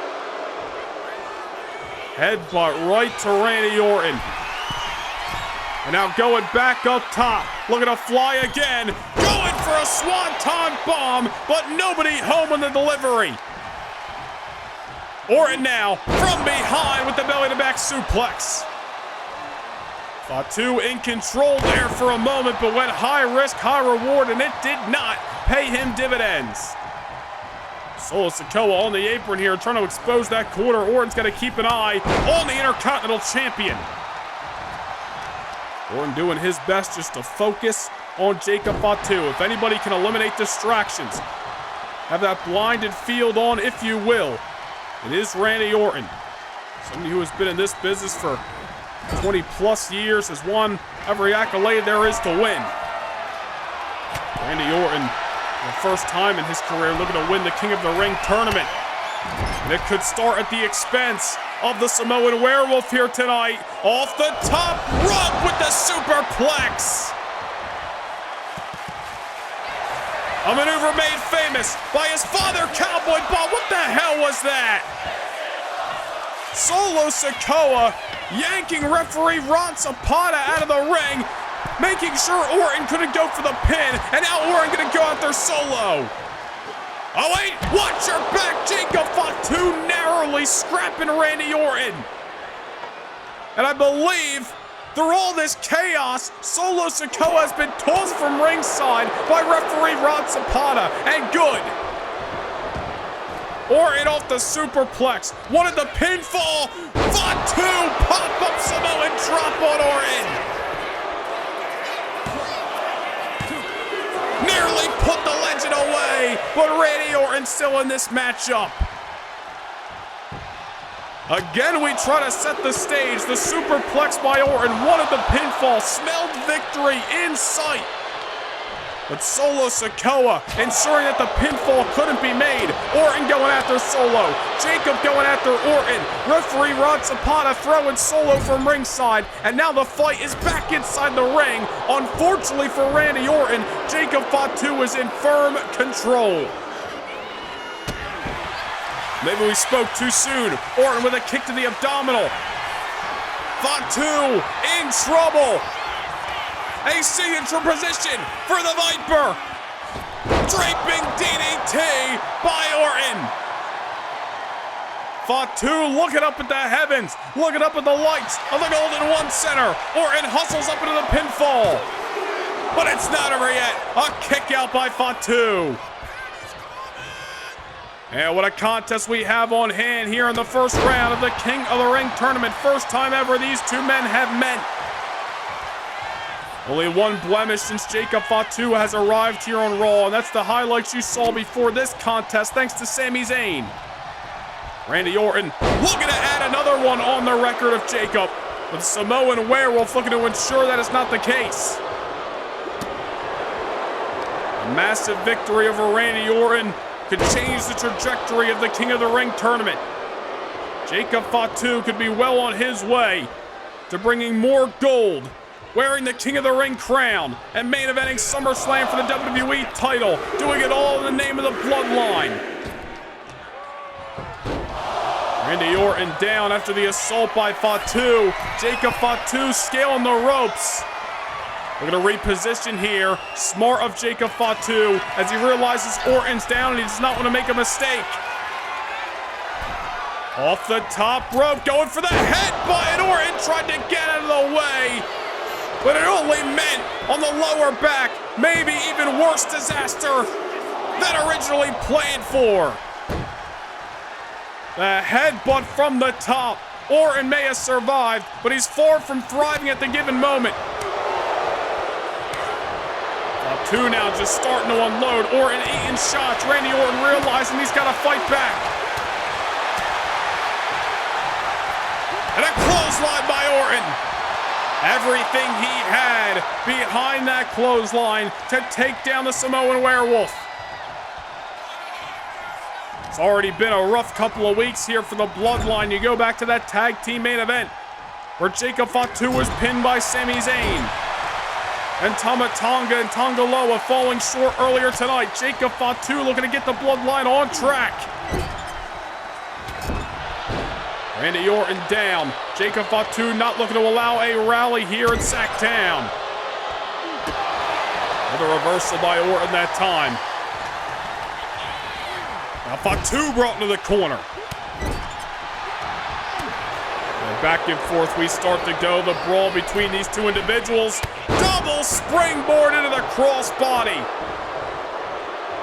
Headbutt right to Randy Orton. And now going back up top, looking to fly again, going for a swanton bomb, but nobody home on the delivery. Orton now from behind with the belly-to-back suplex. Fatu in control there for a moment, but went high risk, high reward, and it did not pay him dividends. Solo Sikoa on the apron here, trying to expose that corner. Orton's got to keep an eye on the Intercontinental Champion. Orton doing his best just to focus on Jacob Fatu. If anybody can eliminate distractions, have that blinded field on, if you will, it is Randy Orton. Somebody who has been in this business for 20 plus years, has won every accolade there is to win. Randy Orton, for the first time in his career, looking to win the King of the Ring tournament. And it could start at the expense of the Samoan Werewolf here tonight. Off the top rope with the superplex. A maneuver made famous by his father, Cowboy Bob. What the hell was that? Solo Sikoa yanking referee Ron Zapata out of the ring, making sure Orton couldn't go for the pin, and now Orton gonna go out there solo. Oh wait, watch your back, Jacob Fatu narrowly scrapping Randy Orton. And I believe through all this chaos, Solo Sikoa has been tossed from ringside by referee Ron Zapata, and good. Orton off the superplex, wanted the pinfall. Fatu pop-up Samoan drop on Orton. Nearly put the legend away, but Randy Orton still in this matchup. Again, we try to set the stage. The superplex by Orton wanted the pinfall, smelled victory in sight. But Solo Sikoa ensuring that the pinfall couldn't be made. Orton going after Solo. Jacob going after Orton. Referee Ron Zapata throwing Solo from ringside. And now the fight is back inside the ring. Unfortunately for Randy Orton, Jacob Fatu is in firm control. Maybe we spoke too soon. Orton with a kick to the abdominal. Fatu in trouble. A signature position for the Viper. Draping DDT by Orton. Fatu looking up at the heavens, looking up at the lights of the Golden One Center. Orton hustles up into the pinfall. But it's not over yet. A kick out by Fatu. And what a contest we have on hand here in the first round of the King of the Ring tournament. First time ever these two men have met. Only one blemish since Jacob Fatu has arrived here on Raw, and that's the highlights you saw before this contest, thanks to Sami Zayn. Randy Orton looking to add another one on the record of Jacob, with Samoan Werewolf looking to ensure that is not the case. A massive victory over Randy Orton could change the trajectory of the King of the Ring tournament. Jacob Fatu could be well on his way to bringing more gold, wearing the King of the Ring crown, and main eventing SummerSlam for the WWE title, doing it all in the name of the Bloodline. Randy Orton down after the assault by Fatu. Jacob Fatu scaling the ropes. We're going to reposition here. Smart of Jacob Fatu as he realizes Orton's down and he does not want to make a mistake. Off the top rope, going for the headbutt, and Orton tried to get out of the way. But it only meant on the lower back, maybe even worse disaster than originally planned for. The headbutt from the top. Orton may have survived, but he's far from thriving at the given moment. Fatu now just starting to unload. Orton eating shots. Randy Orton realizing he's got to fight back. And a clothesline by Orton. Everything he had behind that clothesline to take down the Samoan Werewolf. It's already been a rough couple of weeks here for the Bloodline. You go back to that tag team main event where Jacob Fatu was pinned by Sami Zayn. And Tama Tonga and Tongaloa falling short earlier tonight. Jacob Fatu looking to get the Bloodline on track. Randy Orton down. Jacob Fatu not looking to allow a rally here in Sacktown. Another reversal by Orton that time. Now Fatu brought into the corner. And back and forth we start to go. The brawl between these two individuals. Double springboard into the crossbody.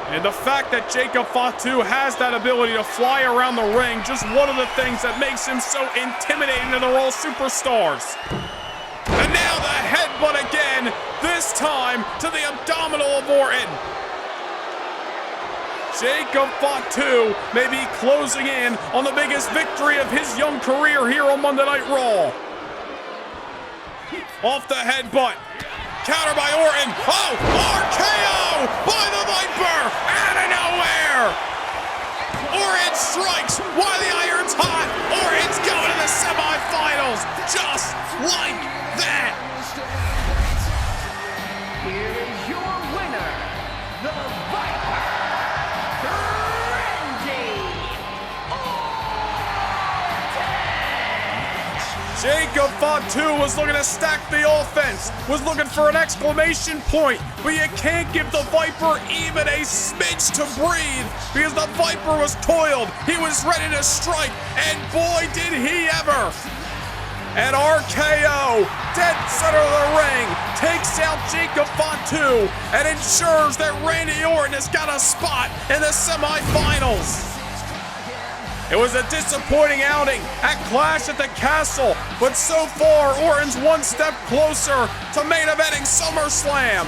And the fact that Jacob Fatu has that ability to fly around the ring, just one of the things that makes him so intimidating to the Raw superstars. And now the headbutt again, this time to the abdominal of Orton. Jacob Fatu may be closing in on the biggest victory of his young career here on Monday Night Raw. Off the headbutt. Counter by Orton. Oh, RKO! by the Viper out of nowhere. Orton strikes while the iron's hot. Orton's going to the semifinals just like that. Here is your winner, the Viper, Randy Orton. Jacob Fatu was looking to stack the offense, was looking for an exclamation point, but you can't give the Viper even a smidge to breathe because the Viper was coiled. He was ready to strike, and boy, did he ever. An RKO, dead center of the ring, takes out Jacob Fatu and ensures that Randy Orton has got a spot in the semifinals. It was a disappointing outing at Clash at the Castle, but so far, Orton's one step closer to main eventing SummerSlam.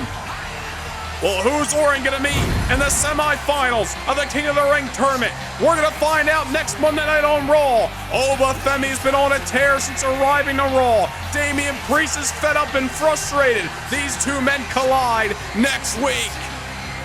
Well, who's Orton gonna meet in the semifinals of the King of the Ring tournament? We're gonna find out next Monday night on Raw. Oba Femi's been on a tear since arriving to Raw. Damian Priest is fed up and frustrated. These two men collide next week.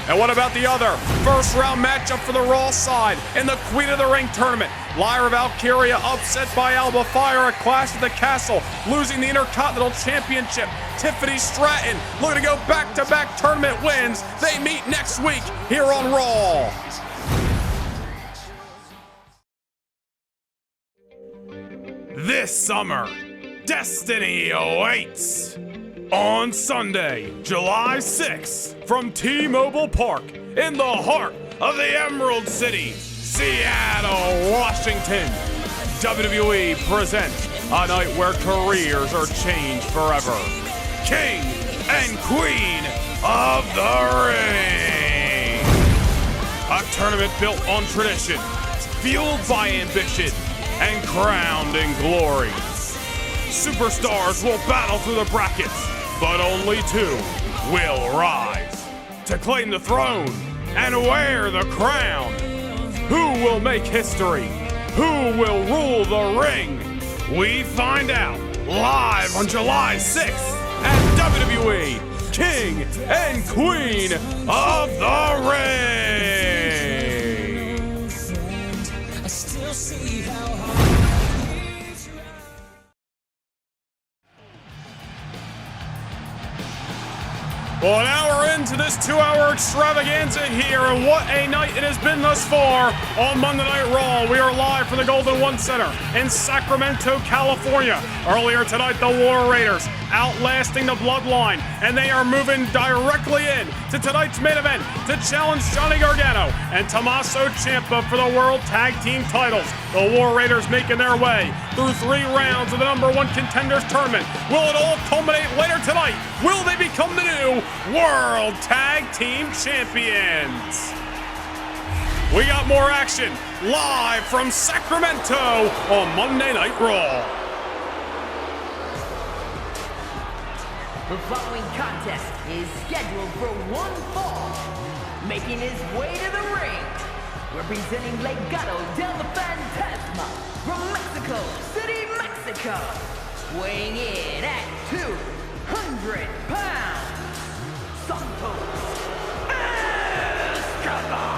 And what about the other first round matchup for the Raw side in the Queen of the Ring tournament? Lyra Valkyria upset by Alba Fire at Clash at the Castle, losing the Intercontinental Championship. Tiffany Stratton looking to go back-to-back tournament wins. They meet next week here on Raw. This summer, destiny awaits. On Sunday, July 6th, from T-Mobile Park, in the heart of the Emerald City, Seattle, Washington, WWE presents a night where careers are changed forever. King and Queen of the Ring. A tournament built on tradition, fueled by ambition, and crowned in glory. Superstars will battle through the brackets, but only two will rise to claim the throne and wear the crown. Who will make history? Who will rule the ring? We find out live on July 6th at WWE King and Queen of the Ring. I still see how hard it's right. Well, now we're into this 2-hour extravaganza here, and what a night it has been thus far on Monday Night Raw. We are live from the Golden One Center in Sacramento, California. Earlier tonight, the War Raiders outlasting the Bloodline, and they are moving directly in to tonight's main event to challenge Johnny Gargano and Tommaso Ciampa for the World Tag Team titles. The War Raiders making their way through 3 rounds of the #1 Contenders Tournament. Will it all culminate later tonight? Will they become the new World Tag Team Champions? We got more action live from Sacramento on Monday Night Raw. The following contest is scheduled for one fall. Making his way to the ring, representing Legado del Fantasma from Mexico City, Mexico. Weighing in at 200 pounds, Santos Escobar.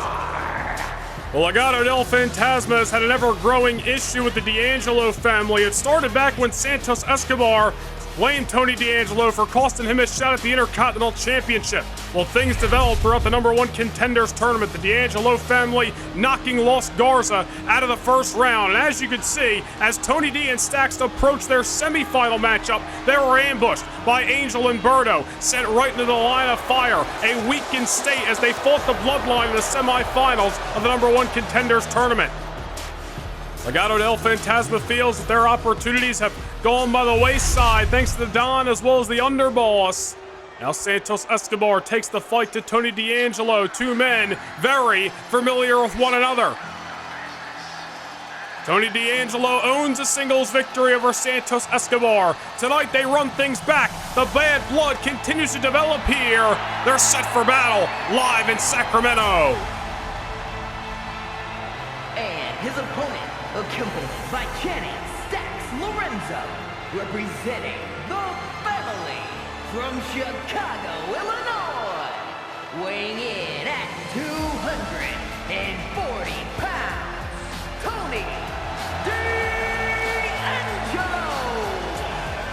Well, Legado del Fantasma has had an ever-growing issue with the D'Angelo family. It started back when Santos Escobar blamed Tony D'Angelo for costing him his shot at the Intercontinental Championship. Well, things developed throughout the #1 Contenders Tournament, the D'Angelo family knocking Los Garza out of the first round. And as you can see, as Tony D and Stax approached their semifinal matchup, they were ambushed by Angel and Berto, sent right into the line of fire, a weakened state as they fought the Bloodline in the semifinals of the #1 Contenders Tournament. Legado del Fantasma feels that their opportunities have gone by the wayside thanks to the Don as well as the Underboss. Now Santos Escobar takes the fight to Tony D'Angelo, two men very familiar with one another. Tony D'Angelo owns a singles victory over Santos Escobar. Tonight they run things back. The bad blood continues to develop here. They're set for battle live in Sacramento. And his opponent, accompanied by Kenny Stax Lorenzo, representing the family from Chicago, Illinois. weighing in at 240 pounds, Tony D'Angelo!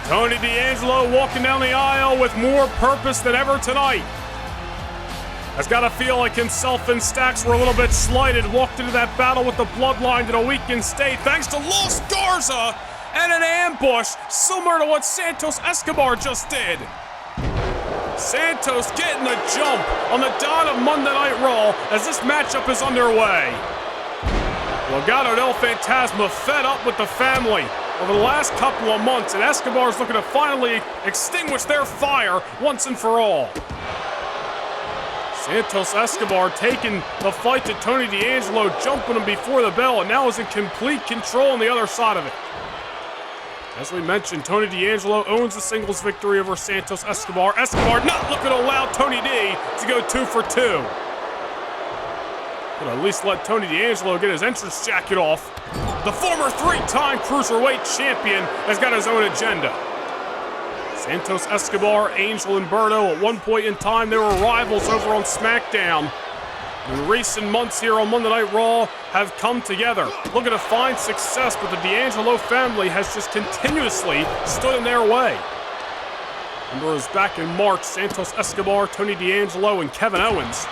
Tony D'Angelo walking down the aisle with more purpose than ever tonight. Has got to feel like himself and Stacks were a little bit slighted. Walked into that battle with the Bloodline in a weakened state thanks to Los Garza and an ambush similar to what Santos Escobar just did. Santos getting the jump on the dawn of Monday Night Raw as this matchup is underway. Legado del Fantasma fed up with the family over the last couple of months, and Escobar's looking to finally extinguish their fire once and for all. Santos Escobar taking the fight to Tony D'Angelo, jumping him before the bell, and now is in complete control on the other side of it. As we mentioned, Tony D'Angelo owns the singles victory over Santos Escobar. Escobar not looking to allow Tony D to go 2 for 2. But at least let Tony D'Angelo get his entrance jacket off. The former 3-time Cruiserweight champion has got his own agenda. Santos Escobar, Angel, and Berto, at one point in time, they were rivals over on SmackDown. In recent months here on Monday Night Raw have come together, looking to find success, but the D'Angelo family has just continuously stood in their way. Remember, it was back in March, Santos Escobar, Tony D'Angelo, and Kevin Owens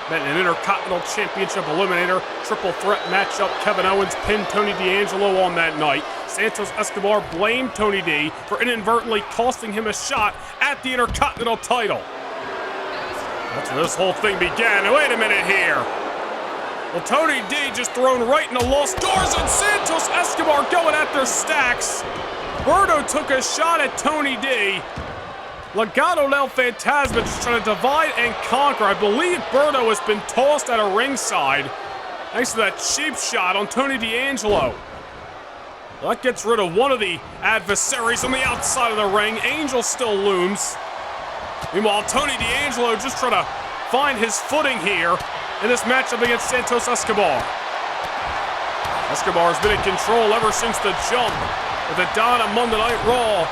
met in an Intercontinental Championship Eliminator triple threat matchup. Kevin Owens pinned Tony D'Angelo on that night. Santos Escobar blamed Tony D for inadvertently costing him a shot at the Intercontinental title. That's where this whole thing began. Now, wait a minute here. Well, Tony D just thrown right into Los Garza, and Santos Escobar going at their Stacks. Berto took a shot at Tony D. Legado del Fantasma just trying to divide and conquer. I believe Berto has been tossed out of ringside thanks to that cheap shot on Tony D'Angelo. Well, that gets rid of one of the adversaries on the outside of the ring. Angel still looms. Meanwhile, Tony D'Angelo just trying to find his footing here in this matchup against Santos Escobar. Escobar's been in control ever since the jump with the dawn of Monday Night Raw.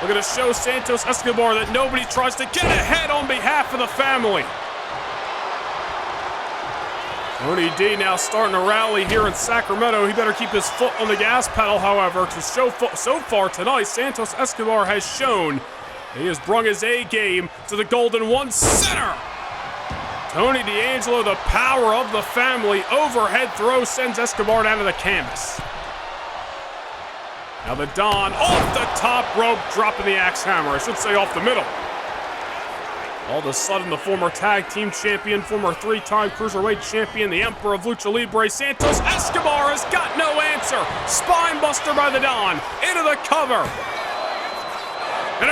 We're going to show Santos Escobar that nobody tries to get ahead on behalf of the family. Tony D now starting to rally here in Sacramento. He better keep his foot on the gas pedal, however, because so far tonight, Santos Escobar has shown he has brung his A game to the Golden One Center. Tony D'Angelo, the power of the family, overhead throw sends Escobar down to the canvas. Now the Don off the top rope, dropping the axe hammer. I should say off the middle. All of a sudden, the former tag team champion, former 3-time Cruiserweight champion, the Emperor of Lucha Libre, Santos Escobar has got no answer. Spine buster by the Don, into the cover. And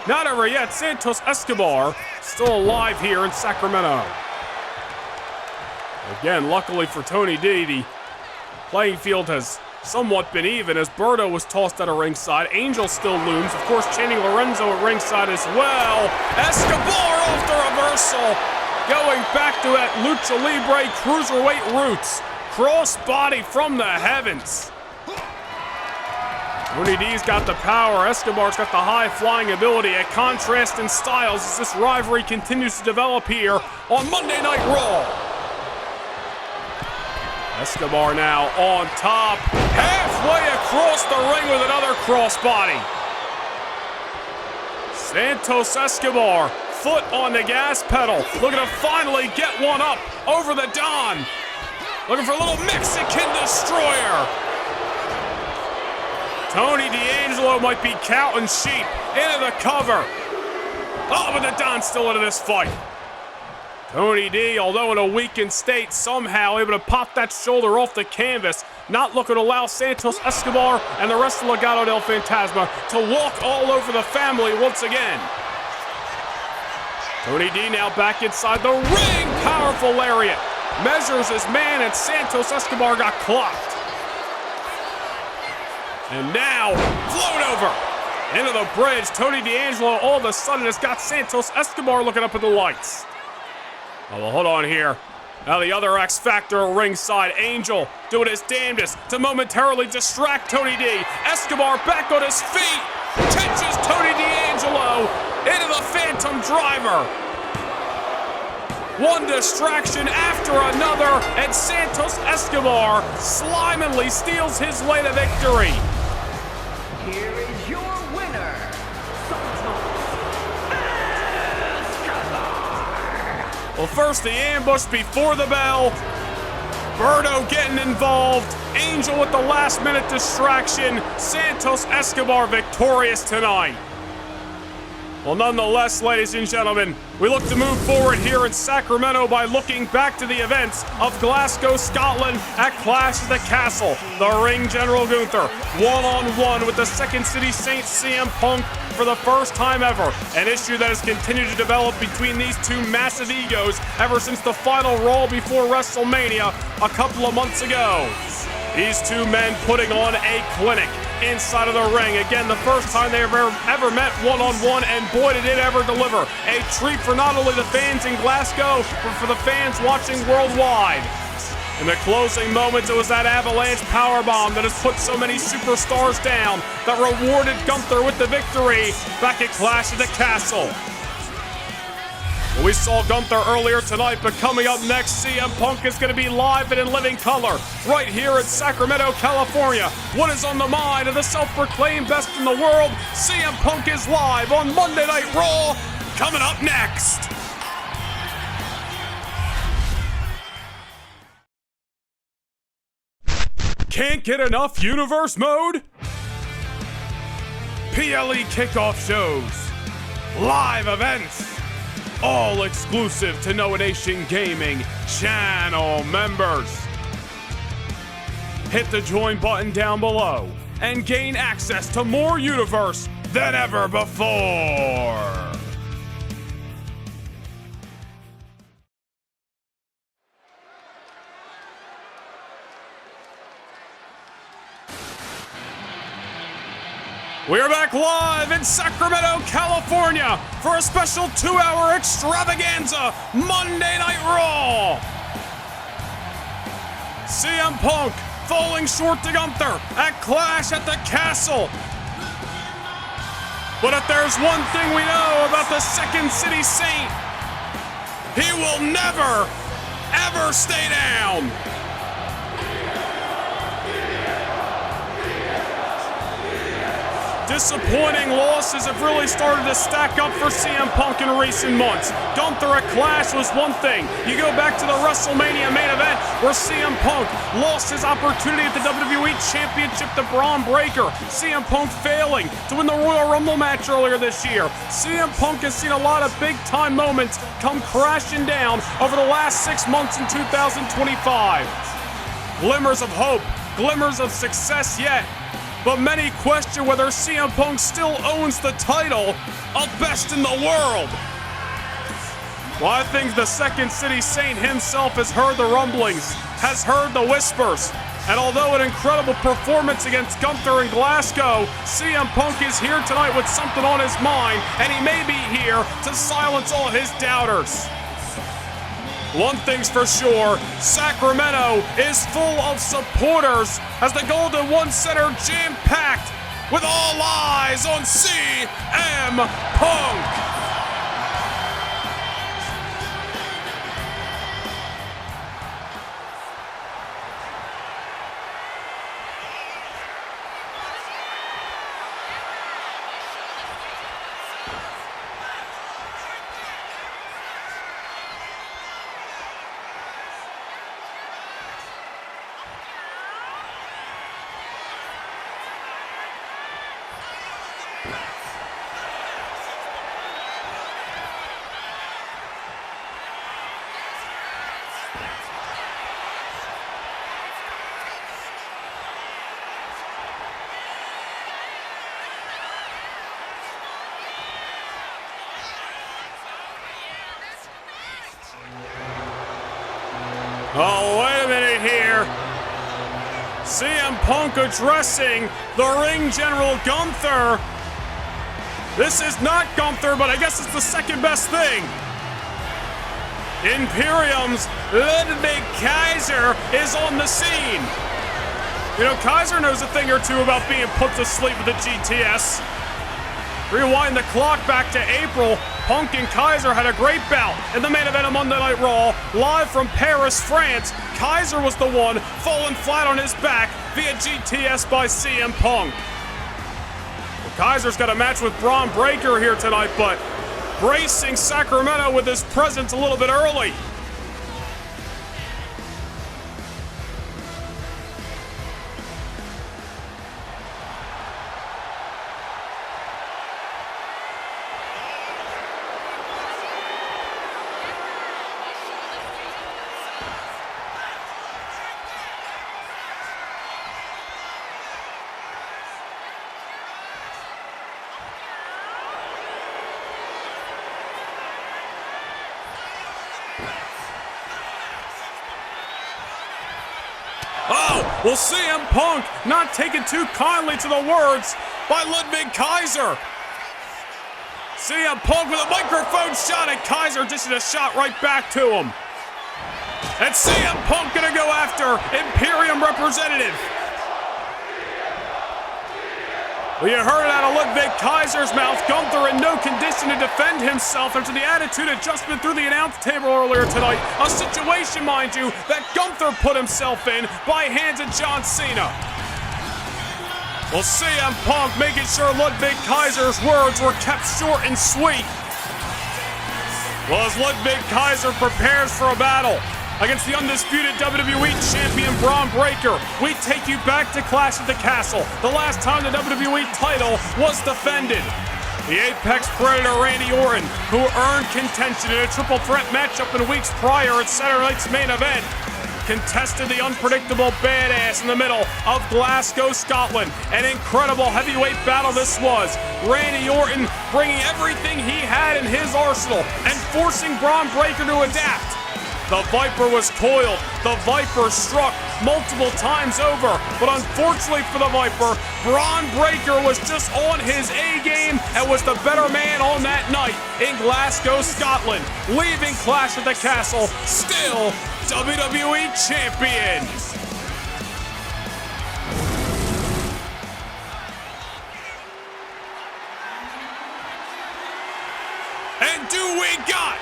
not over yet. Santos Escobar still alive here in Sacramento. Again, luckily for Tony D, the playing field has somewhat been even as Berto was tossed out of ringside. Angel still looms. Of course, Channing Lorenzo at ringside as well. Escobar off the reversal. Going back to that Lucha Libre Cruiserweight roots. Crossbody from the heavens. Tony D's got the power. Escobar's got the high-flying ability. A contrast in styles as this rivalry continues to develop here on Monday Night Raw. Escobar now on top, halfway across the ring with another crossbody. Santos Escobar, foot on the gas pedal, looking to finally get one up over the Don. Looking for a little Mexican destroyer. Tony D'Angelo might be counting sheep into the cover. Oh, but the Don's still into this fight. Tony D, although in a weakened state, somehow able to pop that shoulder off the canvas, not looking to allow Santos Escobar and the rest of Legado del Fantasma to walk all over the family once again. Tony D now back inside the ring, powerful lariat. Measures his man and Santos Escobar got clocked. And now, float over into the bridge. Tony D'Angelo all of a sudden has got Santos Escobar looking up at the lights. Oh, well, hold on here. Now the other X Factor ringside, Angel, doing his damnedest to momentarily distract Tony D. Escobar back on his feet, catches Tony D'Angelo into the Phantom Driver. One distraction after another, and Santos Escobar slimily steals his way to victory. Here is your winner, Santos Escobar. Well, first the ambush before the bell. Birdo getting involved. Angel with the last minute distraction. Santos Escobar victorious tonight. Well, nonetheless, ladies and gentlemen, we look to move forward here in Sacramento by looking back to the events of Glasgow, Scotland at Clash of the Castle. The ring general Gunther, one-on-one with the Second City Saint CM Punk for the first time ever. An issue that has continued to develop between these two massive egos ever since the final Raw before WrestleMania a couple of months ago. These two men putting on a clinic inside of the ring. Again, the first time they ever met one-on-one, and boy did it ever deliver. A treat for not only the fans in Glasgow, but for the fans watching worldwide. In the closing moments, it was that avalanche powerbomb that has put so many superstars down that rewarded Gunther with the victory back at Clash of the Castle. We saw Gunther earlier tonight, but coming up next, CM Punk is going to be live and in living color right here in Sacramento, California. What is on the mind of the self-proclaimed best in the world? CM Punk is live on Monday Night Raw, coming up next. Can't get enough universe mode? PLE kickoff shows, live events, all exclusive to Noah Nation Gaming channel members. Hit the join button down below and gain access to more universe than ever before. We're back live in Sacramento, California for a special 2-hour extravaganza Monday Night Raw. CM Punk falling short to Gunther at Clash at the Castle. But if there's one thing we know about the Second City Saint, he will never, ever stay down. Disappointing losses have really started to stack up for CM Punk in recent months. Gunther at Clash was one thing. You go back to the WrestleMania main event where CM Punk lost his opportunity at the WWE Championship to Bron Breakker. CM Punk failing to win the Royal Rumble match earlier this year. CM Punk has seen a lot of big-time moments come crashing down over the last 6 months in 2025. Glimmers of hope, glimmers of success yet. But many question whether CM Punk still owns the title of best in the world. Well, I think the Second City Saint himself has heard the rumblings, has heard the whispers. And although an incredible performance against Gunther in Glasgow, CM Punk is here tonight with something on his mind, and he may be here to silence all his doubters. One thing's for sure, Sacramento is full of supporters as the Golden One Center jam-packed with all eyes on CM Punk. Oh, wait a minute here. CM Punk addressing the ring general Gunther. This is not Gunther, but I guess it's the second best thing. Imperium's Ludwig Kaiser is on the scene. You know, Kaiser knows a thing or two about being put to sleep with the GTS. Rewind the clock back to April. Punk and Kaiser had a great bout in the main event of Monday Night Raw, live from Paris, France. Kaiser was the one falling flat on his back via GTS by CM Punk. Well, Kaiser's got a match with Bron Breakker here tonight, but bracing Sacramento with his presence a little bit early. Oh, well, CM Punk not taking too kindly to the words by Ludwig Kaiser. CM Punk with a microphone shot at Kaiser, dishing a shot right back to him. And CM Punk gonna go after Imperium representative. Well, you heard it out of Ludwig Kaiser's mouth. Gunther in no condition to defend himself after the attitude adjustment through the announce table earlier tonight. A situation, mind you, that Gunther put himself in by hands of John Cena. Well, CM Punk making sure Ludwig Kaiser's words were kept short and sweet. Well, as Ludwig Kaiser prepares for a battle against the undisputed WWE Champion Bron Breakker, we take you back to Clash at the Castle, the last time the WWE title was defended. The Apex Predator Randy Orton, who earned contention in a triple threat matchup in weeks prior at Saturday night's main event, contested the unpredictable badass in the middle of Glasgow, Scotland. An incredible heavyweight battle this was. Randy Orton bringing everything he had in his arsenal and forcing Bron Breakker to adapt. The Viper was coiled. The Viper struck multiple times over. But unfortunately for the Viper, Bron Breakker was just on his A-game and was the better man on that night in Glasgow, Scotland, leaving Clash at the Castle still WWE Champion. And do we got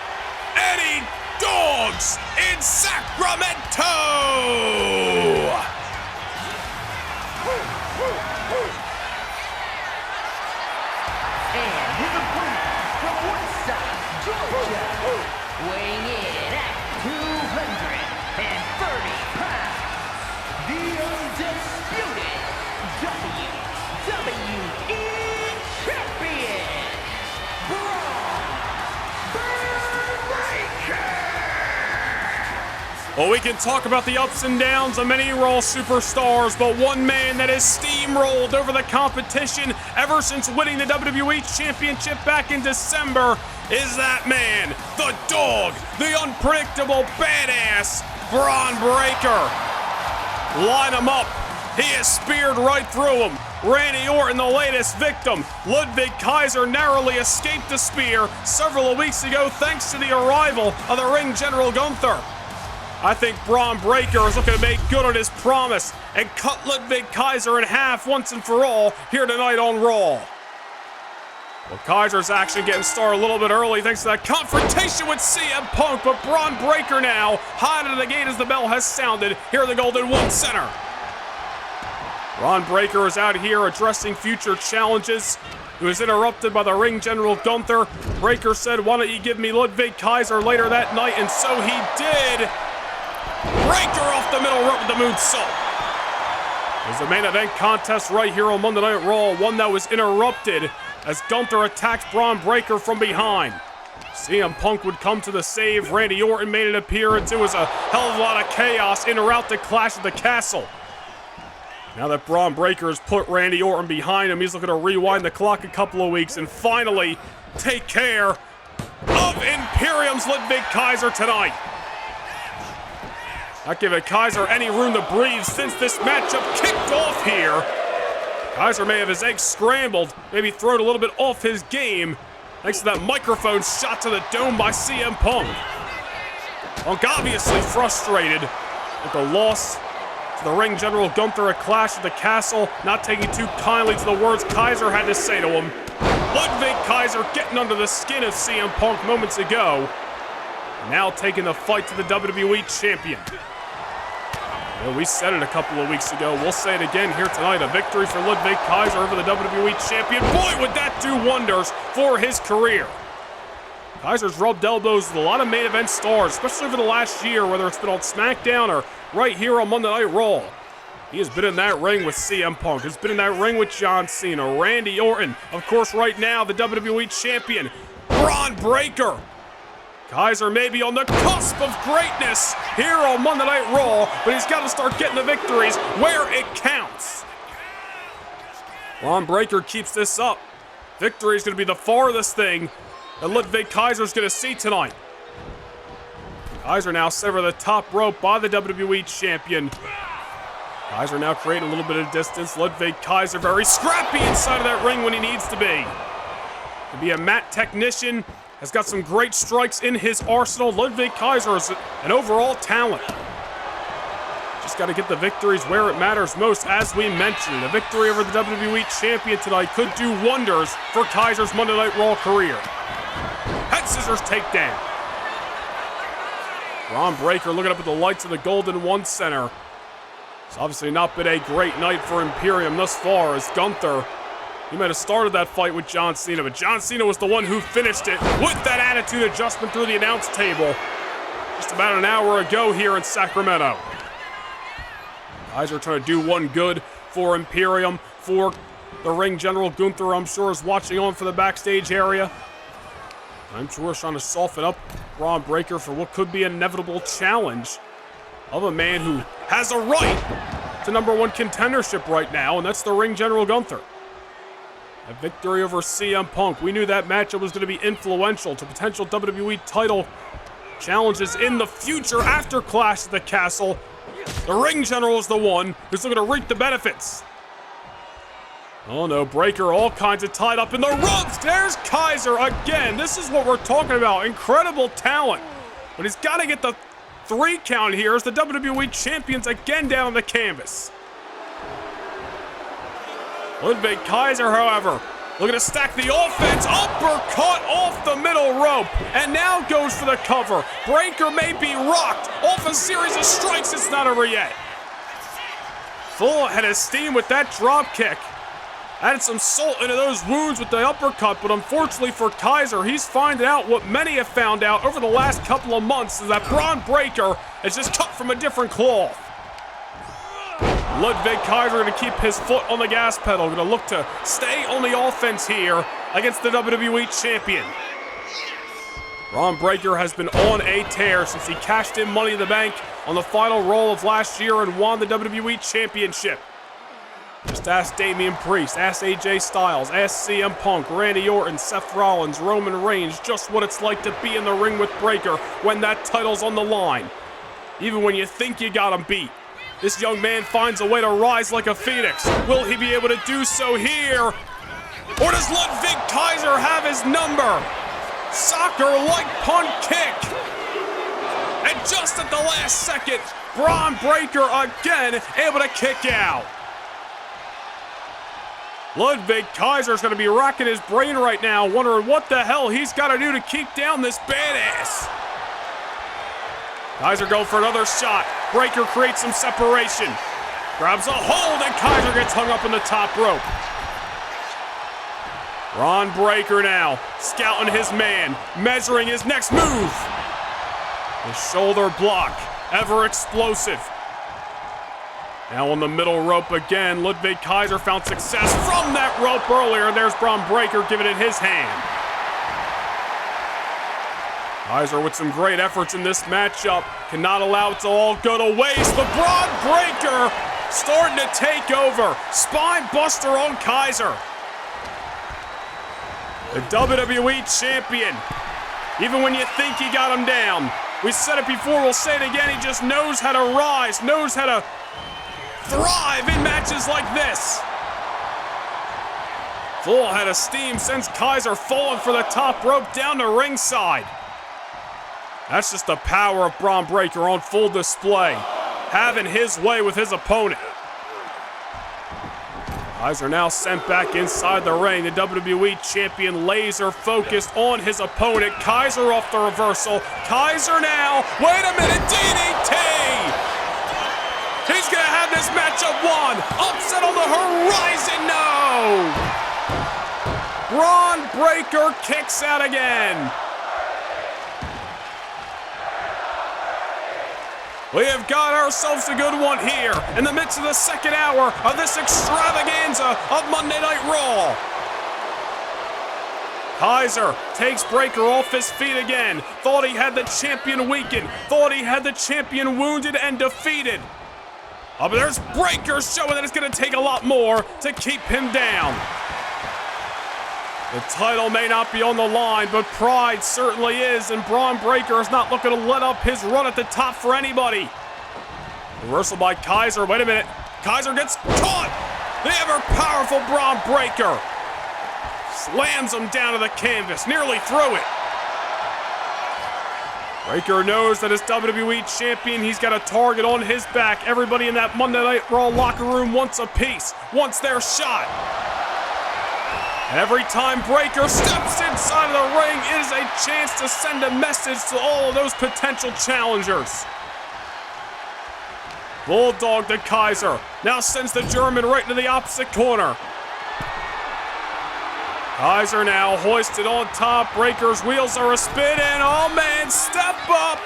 any dogs in Sacramento? And his opponent from Woodstock, Georgia, weighing in at 230 pounds, the undisputed WWE Champion, Bron Breakker. Well, we can talk about the ups and downs of many Raw superstars, but one man that has steamrolled over the competition ever since winning the WWE Championship back in December is that man, the dog, the unpredictable badass, Bron Breakker. Line him up. He is speared right through him. Randy Orton, the latest victim. Ludwig Kaiser narrowly escaped the spear several weeks ago thanks to the arrival of the ring general Gunther. I think Bron Breakker is looking to make good on his promise and cut Ludwig Kaiser in half once and for all here tonight on Raw. Well, Kaiser's action getting started a little bit early thanks to that confrontation with CM Punk, but Bron Breakker now hot out of the gate as the bell has sounded here in the Golden One Center. Bron Breakker is out here addressing future challenges. He was interrupted by the ring general Gunther. Breakker said, "Why don't you give me Ludwig Kaiser later that night?" And so he did. Breakker off the middle rope with the moonsault. There's a main event contest right here on Monday Night Raw, one that was interrupted as Gunther attacked Bron Breakker from behind. CM Punk would come to the save. Randy Orton made an appearance. It was a hell of a lot of chaos en route to Clash at the Castle. Now that Bron Breakker has put Randy Orton behind him, he's looking to rewind the clock a couple of weeks and finally take care of Imperium's Ludwig Kaiser tonight. Not giving Kaiser any room to breathe since this matchup kicked off here. Kaiser may have his eggs scrambled, maybe thrown a little bit off his game, thanks to that microphone shot to the dome by CM Punk. Punk obviously frustrated with the loss to the ring general Gunther at Clash at the Castle, not taking too kindly to the words Kaiser had to say to him. Ludwig Kaiser getting under the skin of CM Punk moments ago. Now taking the fight to the WWE Champion. Well, we said it a couple of weeks ago. We'll say it again here tonight. A victory for Ludwig Kaiser over the WWE Champion. Boy, would that do wonders for his career. Kaiser's rubbed elbows with a lot of main event stars, especially over the last year, whether it's been on SmackDown or right here on Monday Night Raw. He has been in that ring with CM Punk. He's been in that ring with John Cena, Randy Orton. Of course, right now, the WWE Champion, Bron Breakker. Kaiser may be on the cusp of greatness here on Monday Night Raw, but he's got to start getting the victories where it counts. Bron Breakker keeps this up. Victory is going to be the farthest thing that Ludwig Kaiser is going to see tonight. Kaiser now set over the top rope by the WWE Champion. Kaiser now creating a little bit of distance. Ludwig Kaiser very scrappy inside of that ring when he needs to be. To be a mat technician, has got some great strikes in his arsenal. Ludwig Kaiser is an overall talent. Just got to get the victories where it matters most, as we mentioned. A victory over the WWE Champion tonight could do wonders for Kaiser's Monday Night Raw career. Head scissors takedown. Bron Breakker looking up at the lights of the Golden One Center. It's obviously not been a great night for Imperium thus far, as Gunther, he might have started that fight with John Cena, but John Cena was the one who finished it with that attitude adjustment through the announce table just about an hour ago here in Sacramento. Kaiser trying to do one good for Imperium, for the ring general. Gunther, I'm sure, is watching on for the backstage area. I'm sure he's trying to soften up Bron Breakker for what could be an inevitable challenge of a man who has a right to #1 contendership right now, and that's the ring general Gunther. A victory over CM Punk. We knew that matchup was going to be influential to potential WWE title challenges in the future after Clash at the Castle. The ring general is the one who's looking to reap the benefits. Oh no, Breakker all kinds of tied up in the ropes. There's Kaiser again. This is what we're talking about. Incredible talent. But he's got to get the 3 count here as the WWE Champion's again down on the canvas. Ludwig Kaiser, however, looking to stack the offense. Uppercut off the middle rope. And now goes for the cover. Breakker may be rocked off a series of strikes. It's not over yet. Full head of steam with that drop kick. Added some salt into those wounds with the uppercut, but unfortunately for Kaiser, he's finding out what many have found out over the last couple of months, is that Bron Breakker is just cut from a different cloth. Ludwig Kaiser going to keep his foot on the gas pedal, going to look to stay on the offense here against the WWE Champion. Bron Breakker has been on a tear since he cashed in Money in the Bank on the final roll of last year and won the WWE Championship. Just ask Damian Priest, ask AJ Styles, ask CM Punk, Randy Orton, Seth Rollins, Roman Reigns, just what it's like to be in the ring with Breakker when that title's on the line. Even when you think you got him beat, this young man finds a way to rise like a phoenix. Will he be able to do so here? Or does Ludwig Kaiser have his number? Soccer-like punt kick. And just at the last second, Bron Breakker again able to kick out. Ludwig Kaiser's going to be racking his brain right now, wondering what the hell he's got to do to keep down this badass. Kaiser going for another shot. Breakker creates some separation. Grabs a hold, and Kaiser gets hung up in the top rope. Bron Breakker now, scouting his man, measuring his next move. The shoulder block, ever explosive. Now on the middle rope again, Ludwig Kaiser found success from that rope earlier. There's Bron Breakker giving it his hand. Kaiser with some great efforts in this matchup. Cannot allow it to all go to waste, but Bron Breakker starting to take over. Spine buster on Kaiser. The WWE Champion. Even when you think you got him down. We said it before, we'll say it again. He just knows how to rise, knows how to thrive in matches like this. Full head of steam sends Kaiser falling for the top rope down to ringside. That's just the power of Bron Breakker on full display, having his way with his opponent. Kaiser now sent back inside the ring. The WWE Champion laser focused on his opponent. Kaiser off the reversal. Kaiser now, wait a minute, DDT! He's gonna have this matchup won. Upset on the horizon, no! Bron Breakker kicks out again. We have got ourselves a good one here in the midst of the second hour of this extravaganza of Monday Night Raw. Kaiser takes Breakker off his feet again. Thought he had the champion weakened. Thought he had the champion wounded and defeated. But there's Breakker showing that it's going to take a lot more to keep him down. The title may not be on the line, but pride certainly is, and Bron Breakker is not looking to let up his run at the top for anybody. Reversal by Kaiser. Wait a minute. Kaiser gets caught. The ever-powerful Bron Breakker slams him down to the canvas, nearly through it. Breakker knows that as WWE Champion, he's got a target on his back. Everybody in that Monday Night Raw locker room wants a piece, wants their shot. Every time Breakker steps inside of the ring, it is a chance to send a message to all of those potential challengers. Bulldog to Kaiser. Now sends the German right into the opposite corner. Kaiser now hoisted on top. Breakker's wheels are a spin, and oh man, step up!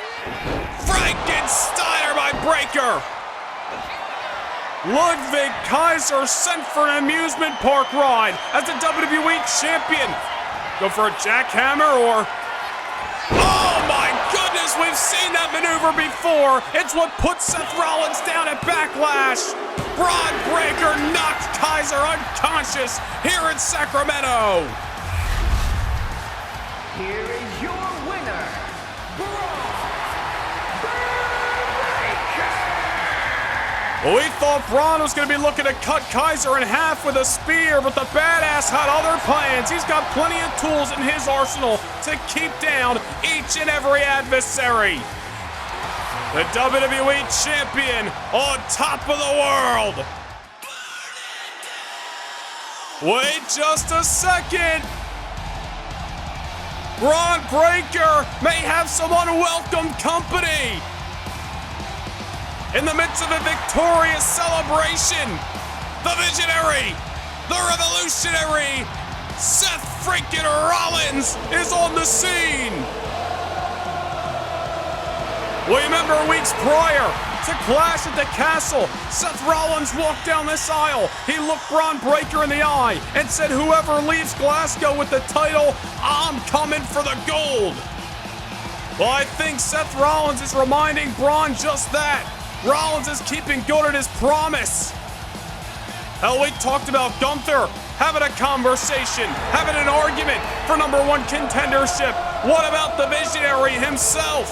Frankensteiner by Breakker. Ludwig Kaiser sent for an amusement park ride as the WWE Champion. Go for a jackhammer or... Oh my goodness, we've seen that maneuver before. It's what put Seth Rollins down at Backlash. Bron Breakker knocked Kaiser unconscious here in Sacramento. Here is your winner, Bron Breakker. Well, we thought Bron was going to be looking to cut Kaiser in half with a spear, but the badass had other plans. He's got plenty of tools in his arsenal to keep down each and every adversary. The WWE Champion on top of the world. Wait just a second. Bron Breakker may have some unwelcome company. In the midst of a victorious celebration, the visionary, the revolutionary, Seth freaking Rollins is on the scene. We remember weeks prior to Clash at the Castle, Seth Rollins walked down this aisle. He looked Bron Breakker in the eye and said, whoever leaves Glasgow with the title, I'm coming for the gold. Well, I think Seth Rollins is reminding Bron just that. Rollins is keeping good at his promise. Hell, we talked about Gunther having a conversation, having an argument for #1 contendership. What about the visionary himself?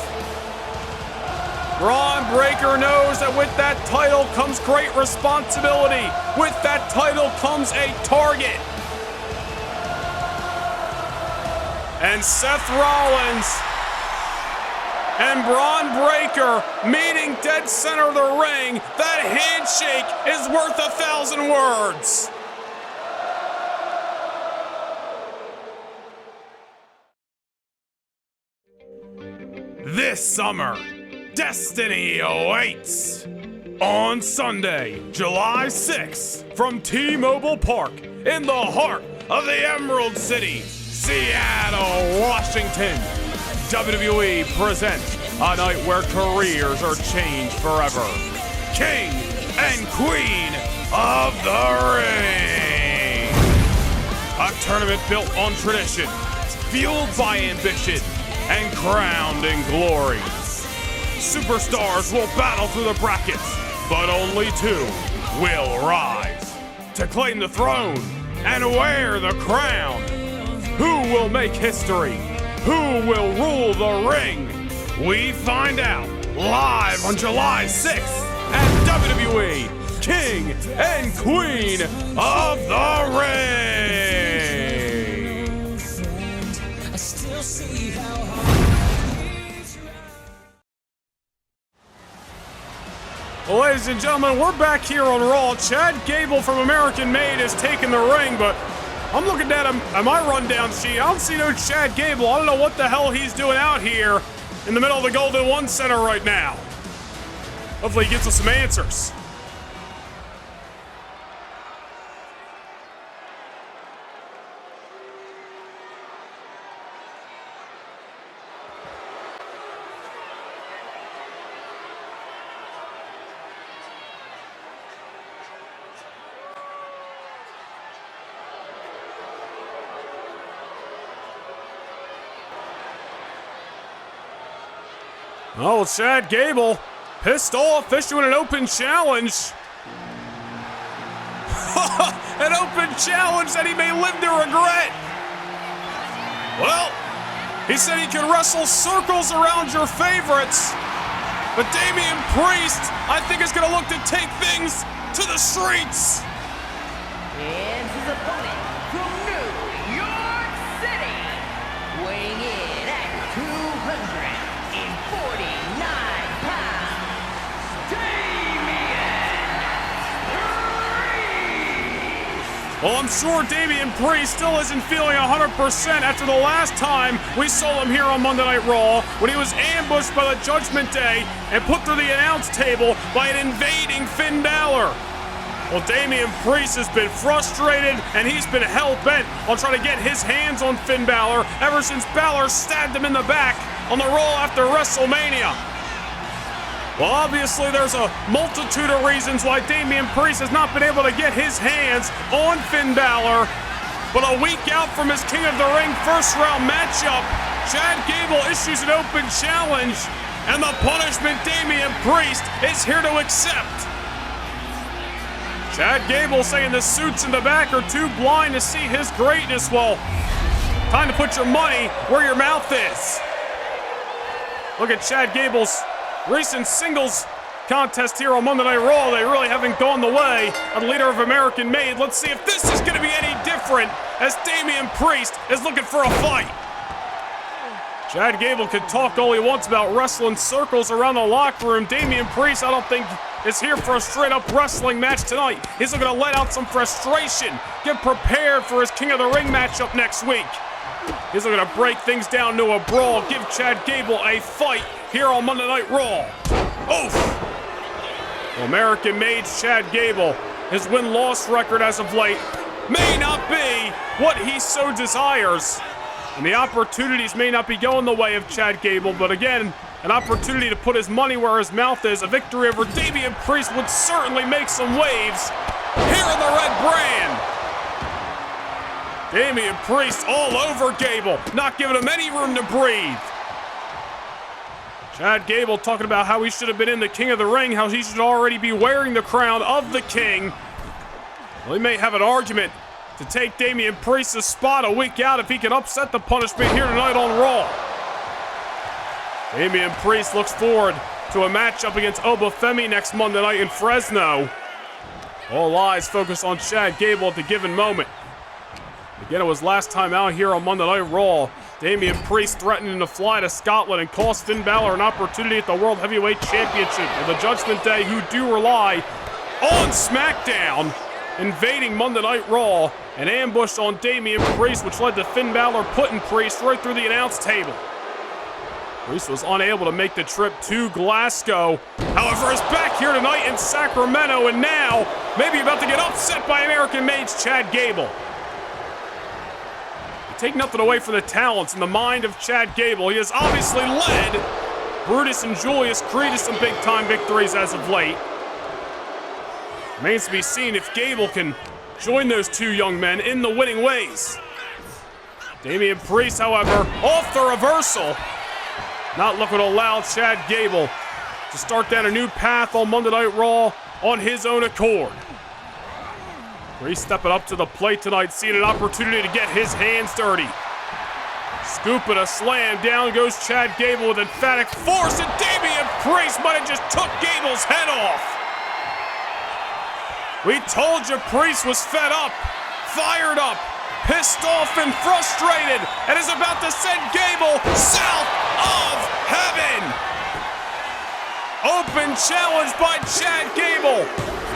Bron Breakker knows that with that title comes great responsibility. With that title comes a target. And Seth Rollins and Bron Breakker meeting dead center of the ring. That handshake is worth 1,000 words. This summer, destiny awaits. On Sunday, July 6th, from T-Mobile Park in the heart of the Emerald City, Seattle, Washington, WWE presents a night where careers are changed forever. King and Queen of the Ring. A tournament built on tradition, fueled by ambition, and crowned in glory. Superstars will battle through the brackets, but only two will rise to claim the throne and wear the crown. Who will make history? Who will rule the ring? We find out live on July 6th at WWE King and Queen of the Ring. I still see how hard it is. Well, ladies and gentlemen, we're back here on Raw. Chad Gable from American Made is taking the ring, but I'm looking at my rundown sheet. I don't see no Chad Gable. I don't know what the hell he's doing out here in the middle of the Golden One Center right now. Hopefully he gets us some answers. Oh, Chad Gable, pissed off, issuing an open challenge. An open challenge that he may live to regret. Well, he said he could wrestle circles around your favorites, but Damian Priest, I think, is going to look to take things to the streets. And his opponent from New York City, weighing in at 249 pounds, Damian Priest. Well, I'm sure Damian Priest still isn't feeling 100% after the last time we saw him here on Monday Night Raw when he was ambushed by the Judgment Day and put through the announce table by an invading Finn Balor. Well, Damian Priest has been frustrated, and he's been hell-bent on trying to get his hands on Finn Balor ever since Balor stabbed him in the back on the Raw after WrestleMania. Well, obviously, there's a multitude of reasons why Damian Priest has not been able to get his hands on Finn Balor, but a week out from his King of the Ring first-round matchup, Chad Gable issues an open challenge, and the punishment Damian Priest is here to accept. Chad Gable saying the suits in the back are too blind to see his greatness. Well, time to put your money where your mouth is. Look at Chad Gable's recent singles contest here on Monday Night Raw. They really haven't gone the way of the leader of American Made. Let's see if this is going to be any different as Damian Priest is looking for a fight. Chad Gable can talk all he wants about wrestling circles around the locker room. Damian Priest, I don't think, is here for a straight-up wrestling match tonight. He's looking to let out some frustration, get prepared for his King of the Ring matchup next week. He's looking to break things down to a brawl, give Chad Gable a fight here on Monday Night Raw. Oof! Well, American Made's Chad Gable, his win-loss record as of late may not be what he so desires. And the opportunities may not be going the way of Chad Gable, but again, an opportunity to put his money where his mouth is. A victory over Damian Priest would certainly make some waves here in the red brand. Damian Priest all over Gable, not giving him any room to breathe. Chad Gable talking about how he should have been in the King of the Ring, how he should already be wearing the crown of the King. Well, he may have an argument to take Damian Priest's spot a week out if he can upset the punishment here tonight on Raw. Damian Priest looks forward to a matchup against Obafemi next Monday night in Fresno. All eyes focus on Chad Gable at the given moment. Again, it was last time out here on Monday Night Raw. Damian Priest threatening to fly to Scotland and cost Finn Balor an opportunity at the World Heavyweight Championship. And the Judgment Day, who do rely on SmackDown, invading Monday Night Raw, and ambushed on Damian Priest, which led to Finn Balor putting Priest right through the announce table. Priest was unable to make the trip to Glasgow. However, is back here tonight in Sacramento, and now maybe about to get upset by American Made's Chad Gable. You take nothing away from the talents and the mind of Chad Gable. He has obviously led Brutus and Julius Creed to some big-time victories as of late. Remains to be seen if Gable can join those two young men in the winning ways. Damian Priest, however, off the reversal. Not looking to allow Chad Gable to start down a new path on Monday Night Raw on his own accord. Priest stepping up to the plate tonight, seeing an opportunity to get his hands dirty. Scoop and a slam. Down goes Chad Gable with emphatic force, and Damian Priest might have just took Gable's head off. We told you Priest was fed up, fired up, pissed off, and frustrated, and is about to send Gable south of heaven. Open challenge by Chad Gable.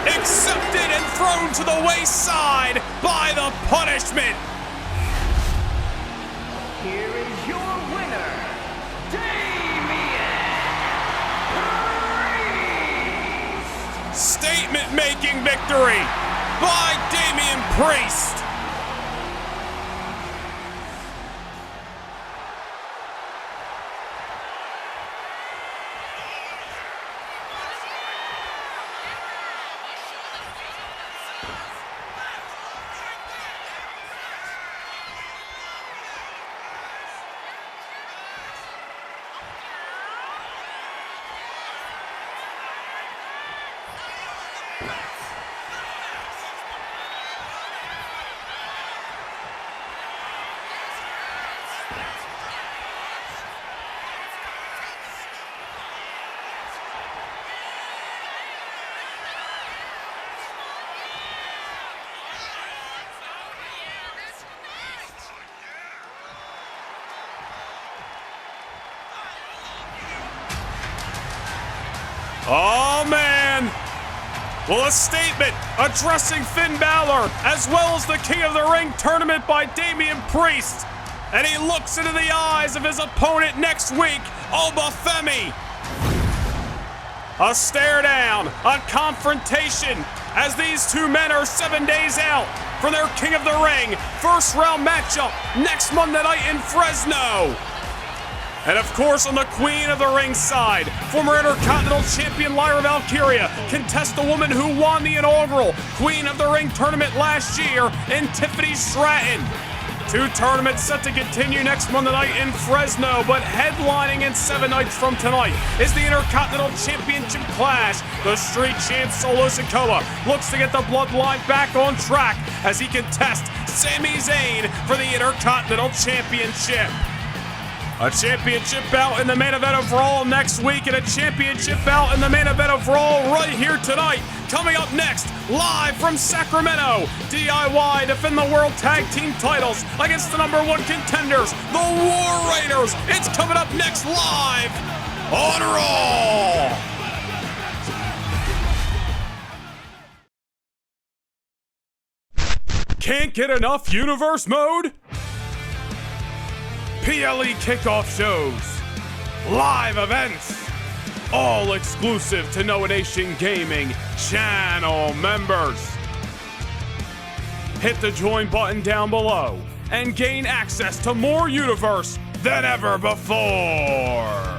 Accepted and thrown to the wayside by the Punishment. Here is your winner, Damian Priest! Statement-making victory by Damian Priest. Oh, man. Well, a statement addressing Finn Balor, as well as the King of the Ring tournament by Damian Priest. And he looks into the eyes of his opponent next week, Obafemi. A stare down, a confrontation, as these two men are 7 days out from their King of the Ring first round matchup next Monday night in Fresno. And of course, on the Queen of the Ring side, former Intercontinental Champion Lyra Valkyria contests the woman who won the inaugural Queen of the Ring tournament last year in Tiffany Stratton. Two tournaments set to continue next Monday night in Fresno, but headlining in 7 nights from tonight is the Intercontinental Championship clash. The Street Champ Solo Sikoa looks to get the Bloodline back on track as he contests Sami Zayn for the Intercontinental Championship. A championship bout in the main event of Raw next week, and a championship bout in the main event of Raw right here tonight. Coming up next, live from Sacramento, DIY defend the World Tag Team titles against the #1 contenders, the War Raiders. It's coming up next live on Raw. Can't get enough universe mode? PLE kickoff shows, live events, all exclusive to Noah Nation Gaming channel members. Hit the join button down below and gain access to more universe than ever before.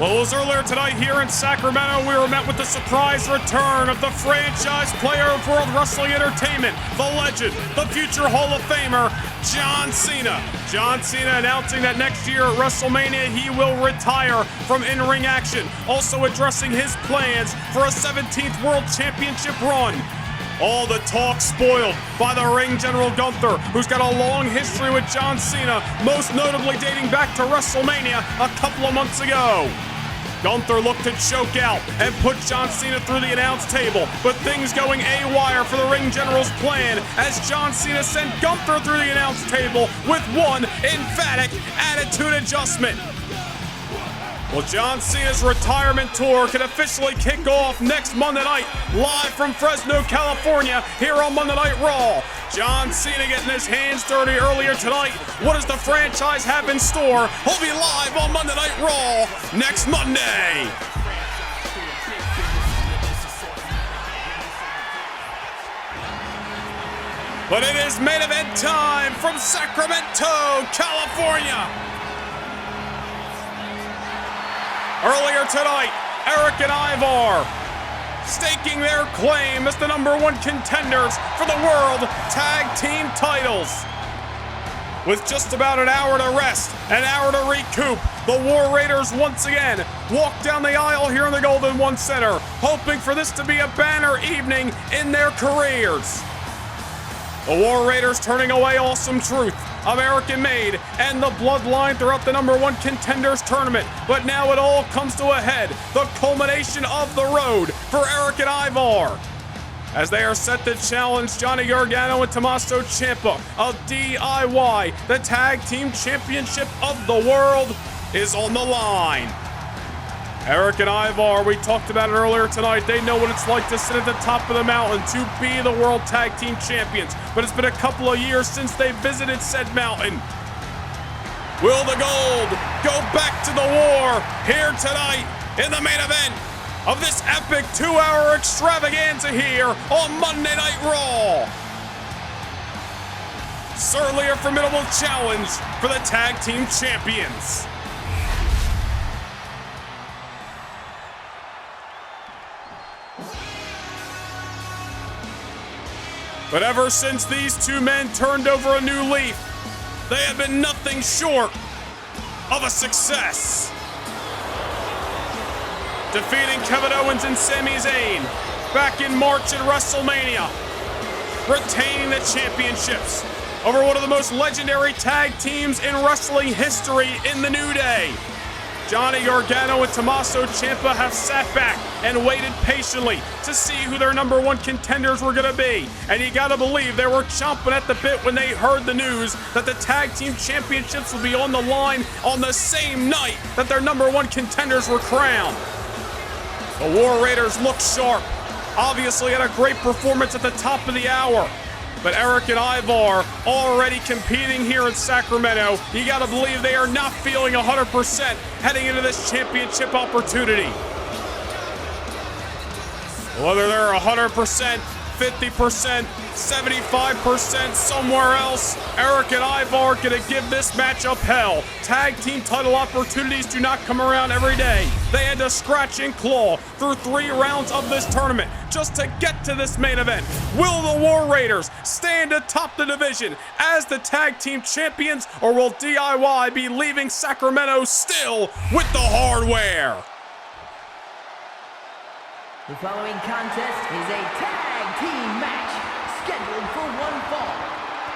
Well, it was earlier tonight here in Sacramento, we were met with the surprise return of the franchise player of World Wrestling Entertainment, the legend, the future Hall of Famer, John Cena. John Cena announcing that next year at WrestleMania, he will retire from in-ring action, also addressing his plans for a 17th World Championship run. All the talk spoiled by the ring general Gunther, who's got a long history with John Cena, most notably dating back to WrestleMania a couple of months ago. Gunther looked to choke out and put John Cena through the announce table, but things going haywire for the ring general's plan as John Cena sent Gunther through the announce table with one emphatic attitude adjustment. Well, John Cena's retirement tour can officially kick off next Monday night, live from Fresno, California, here on Monday Night Raw. John Cena getting his hands dirty earlier tonight. What does the franchise have in store? He'll be live on Monday Night Raw next Monday. But it is main event time from Sacramento, California. Earlier tonight, Eric and Ivar staking their claim as the #1 contenders for the World Tag Team titles. With just about an hour to rest, an hour to recoup, the War Raiders once again walk down the aisle here in the Golden One Center, hoping for this to be a banner evening in their careers. The War Raiders turning away Awesome Truth, American Made, and the Bloodline throughout the #1 Contenders Tournament. But now it all comes to a head, the culmination of the road for Eric and Ivar. as they are set to challenge Johnny Gargano and Tommaso Ciampa of DIY. The Tag Team Championship of the World is on the line. Eric and Ivar, we talked about it earlier tonight. They know what it's like to sit at the top of the mountain to be the World Tag Team Champions. But it's been a couple of years since they visited said mountain. Will the gold go back to the war here tonight in the main event of this epic 2-hour extravaganza here on Monday Night Raw? Certainly a formidable challenge for the Tag Team Champions. But ever since these two men turned over a new leaf, they have been nothing short of a success. Defeating Kevin Owens and Sami Zayn back in March at WrestleMania. Retaining the championships over one of the most legendary tag teams in wrestling history in the New Day. Johnny Gargano and Tommaso Ciampa have sat back and waited patiently to see who their number one contenders were going to be. And you got to believe they were chomping at the bit when they heard the news that the Tag Team Championships would be on the line on the same night that their number one contenders were crowned. The War Raiders look sharp. Obviously had a great performance at the top of the hour. But Eric and Ivar already competing here in Sacramento. You gotta believe they are not feeling 100% heading into this championship opportunity. Whether they're 100%, 50%, 75% somewhere else, Eric and Ivar are gonna give this matchup hell. Tag team title opportunities do not come around every day. They had to scratch and claw through 3 rounds of this tournament just to get to this main event. Will the War Raiders stand atop the division as the tag team champions, or will DIY be leaving Sacramento still with the hardware? The following contest is a tag team match scheduled for one fall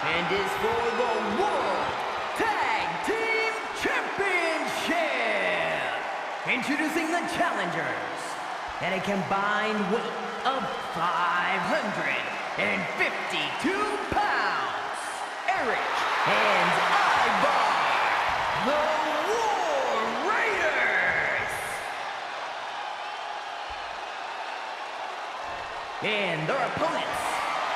and is for the World Tag Team Championship. Introducing the challengers at a combined weight of 552 pounds, Eric and Ivar, the War Raiders. And their opponents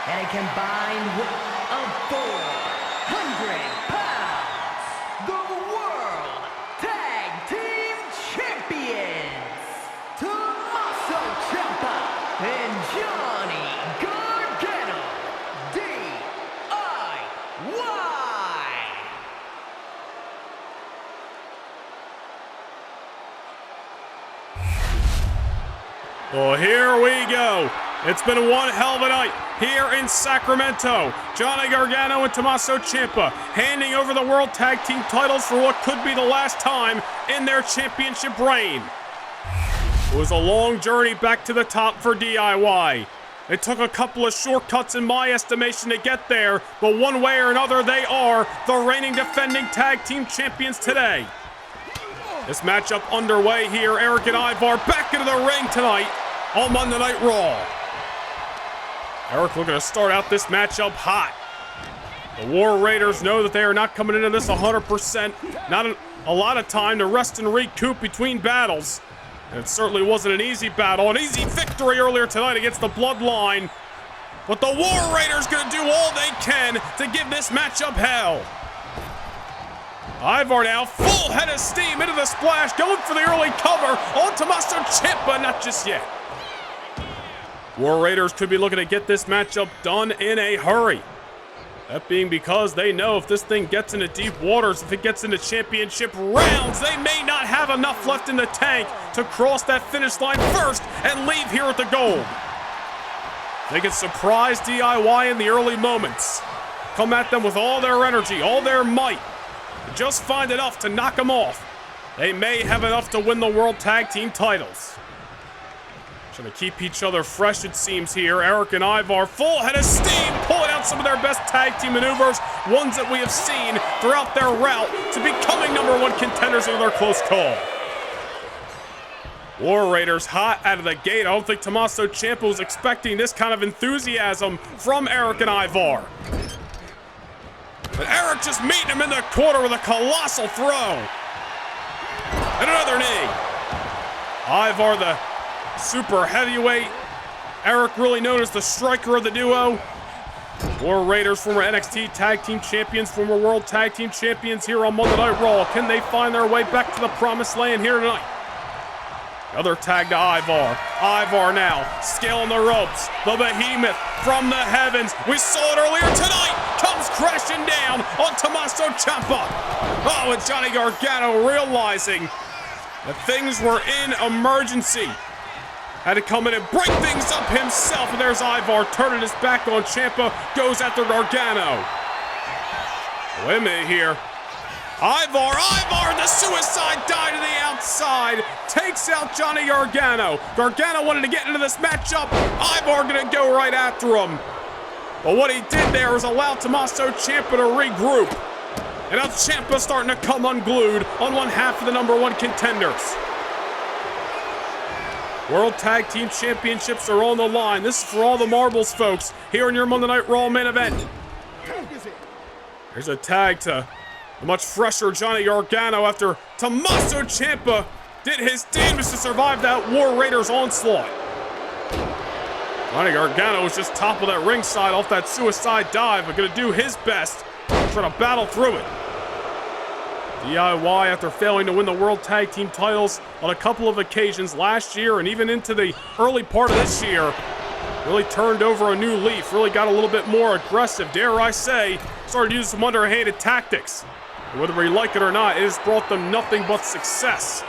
at a combined weight of 400 pounds, the World Tag Team Champions, Tommaso Ciampa and Johnny Gargano, DIY. Well, here we go. It's been one hell of a night here in Sacramento. Johnny Gargano and Tommaso Ciampa handing over the World Tag Team titles for what could be the last time in their championship reign. It was a long journey back to the top for DIY. It took a couple of shortcuts in my estimation to get there, but one way or another they are the reigning defending tag team champions today. This matchup underway here. Eric and Ivar back into the ring tonight on Monday Night Raw. Eric looking to start out this matchup hot. The War Raiders know that they are not coming into this 100%. Not a lot of time to rest and recoup between battles. And it certainly wasn't an easy battle. An easy victory earlier tonight against the Bloodline. But the War Raiders gonna do all they can to give this matchup hell. Ivar now, full head of steam into the splash, going for the early cover on Tommaso Ciampa, not just yet. War Raiders could be looking to get this matchup done in a hurry. That being because they know if this thing gets into deep waters, if it gets into championship rounds, they may not have enough left in the tank to cross that finish line first and leave here with the gold. They can surprise DIY in the early moments. Come at them with all their energy, all their might. Just find enough to knock them off. They may have enough to win the World Tag Team titles. Trying to keep each other fresh, it seems here. Eric and Ivar, full head of steam, pulling out some of their best tag team maneuvers, ones that we have seen throughout their route to becoming #1 contenders in their close call. War Raiders hot out of the gate. I don't think Tommaso Ciampa was expecting this kind of enthusiasm from Eric and Ivar. But Eric just meeting him in the corner with a colossal throw. And another knee. Ivar, the super heavyweight. Eric really known as the striker of the duo. War Raiders, former NXT Tag Team Champions, former World Tag Team Champions here on Monday Night Raw. Can they find their way back to the promised land here tonight? Another tag to Ivar. Ivar now scaling the ropes. The behemoth from the heavens. We saw it earlier tonight. Comes crashing down on Tommaso Ciampa. Oh, and Johnny Gargano realizing that things were in emergency. Had to come in and break things up himself. And there's Ivar turning his back on Ciampa. Goes after Gargano. Wait a minute here. Ivar, the suicide dive to the outside, takes out Johnny Gargano. Gargano wanted to get into this matchup. Ivar gonna go right after him. But what he did there was allow Tommaso Ciampa to regroup. And now Ciampa starting to come unglued on one half of the #1 contenders. World Tag Team Championships are on the line. This is for all the marbles, folks, here in your Monday Night Raw main event. There's a tag to a much fresher Johnny Gargano after Tommaso Ciampa did his damnedest to survive that War Raiders onslaught. Johnny Gargano was just toppled at ringside off that suicide dive, but gonna do his best to try to battle through it. DIY, after failing to win the World Tag Team titles on a couple of occasions last year and even into the early part of this year, really turned over a new leaf, really got a little bit more aggressive, dare I say, started using some underhanded tactics. And whether we like it or not, it has brought them nothing but success.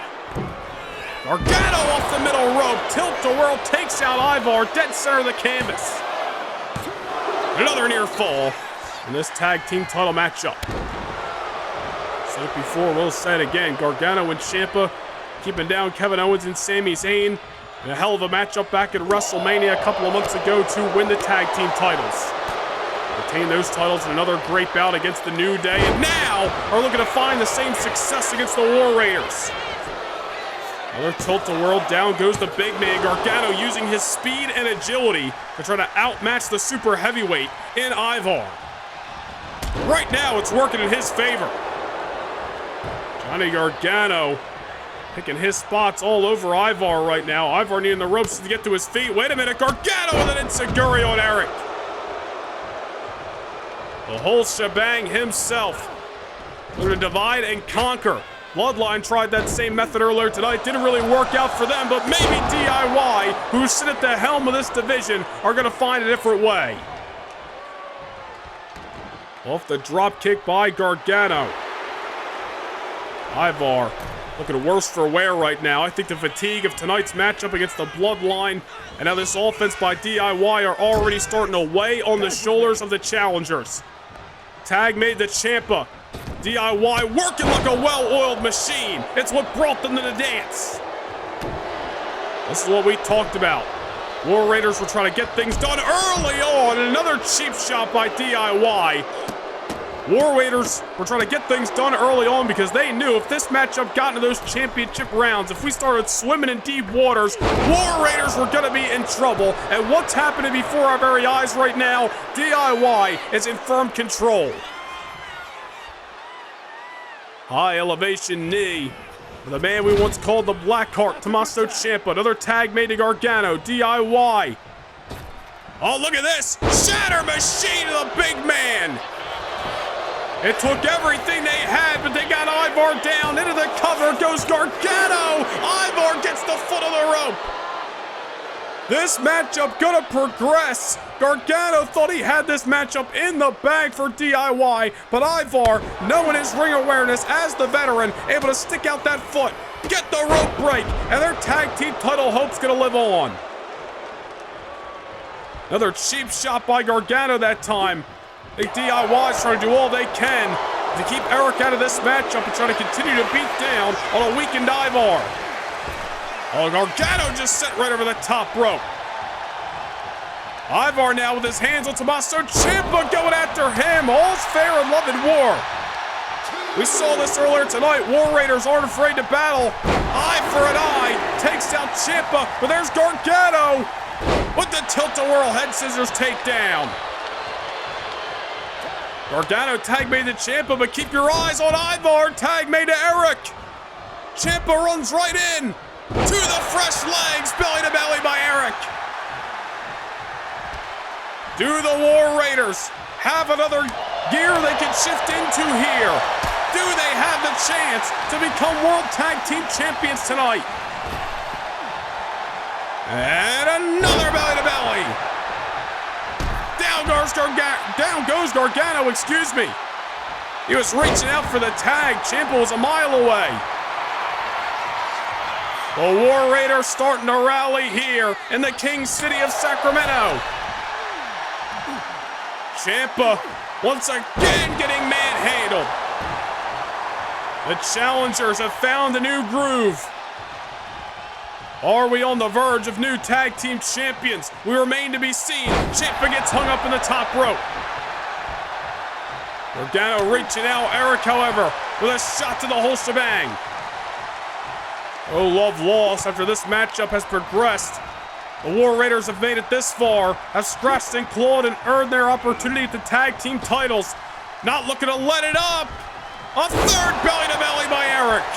Gargano off the middle rope, tilt-a-whirl, takes out Ivar, dead center of the canvas. Another near fall in this tag team title matchup. Said it before, we'll say it again. Gargano and Ciampa keeping down Kevin Owens and Sami Zayn in a hell of a matchup back at WrestleMania a couple of months ago to win the tag team titles. Retain those titles in another great bout against the New Day, and now are looking to find the same success against the War Raiders. Another tilt-a-whirl, down goes the big man. Gargano using his speed and agility to try to outmatch the super heavyweight in Ivar. Right now, it's working in his favor. Johnny Gargano picking his spots all over Ivar right now. Ivar needing the ropes to get to his feet. Wait a minute, Gargano with an enziguri on Eric. The whole shebang himself. They're going to divide and conquer. Bloodline tried that same method earlier tonight. Didn't really work out for them, but maybe DIY, who sit at the helm of this division, are going to find a different way. Off the drop kick by Gargano. Ivar looking worse for wear right now. I think the fatigue of tonight's matchup against the Bloodline and now this offense by DIY are already starting to weigh on the shoulders of the challengers. Tag made to Ciampa. DIY working like a well-oiled machine. It's what brought them to the dance. This is what we talked about. War Raiders were trying to get things done early on. And another cheap shot by DIY. War Raiders were trying to get things done early on because they knew if this matchup got into those championship rounds, if we started swimming in deep waters, War Raiders were going to be in trouble. And what's happening before our very eyes right now? DIY is in firm control. High elevation knee for the man we once called the Blackheart, Tommaso Ciampa. Another tag made to Gargano, DIY. Oh, look at this. Shatter machine to the big man. It took everything they had, but they got Ivar down. Into the cover goes Gargano. Ivar gets the foot of the rope. This matchup gonna progress. Gargano thought he had this matchup in the bag for DIY, but Ivar, knowing his ring awareness as the veteran, able to stick out that foot, get the rope break, and their tag team title hope's gonna live on. Another cheap shot by Gargano that time. I think DIY's trying to do all they can to keep Eric out of this matchup and try to continue to beat down on a weakened Ivar. Oh, Gargano just set right over the top rope. Ivar now with his hands on Tommaso Ciampa going after him. All's fair in love and war. We saw this earlier tonight. War Raiders aren't afraid to battle. Eye for an eye. takes out Ciampa, but there's Gargano with the tilt-a-whirl head scissors takedown. Gargano tag made to Ciampa, but keep your eyes on Ivar. Tag made to Eric. Ciampa runs right in to the fresh legs, belly to belly by Eric. Do the War Raiders have another gear they can shift into here? Do they have the chance to become World Tag Team Champions tonight? And another belly to belly. Down goes Gargano, excuse me. He was reaching out for the tag. Ciampa was a mile away. The War Raiders starting to rally here in the King City of Sacramento. Ciampa once again getting manhandled. The challengers have found a new groove. Are we on the verge of new tag team champions? We remain to be seen. Ciampa gets hung up in the top rope. Gargano reaching out. Eric, however, with a shot to the whole shebang. Oh, love loss after this matchup has progressed. The War Raiders have made it this far, have scratched and clawed and earned their opportunity at the tag team titles. Not looking to let it up. A third belly to belly by Eric.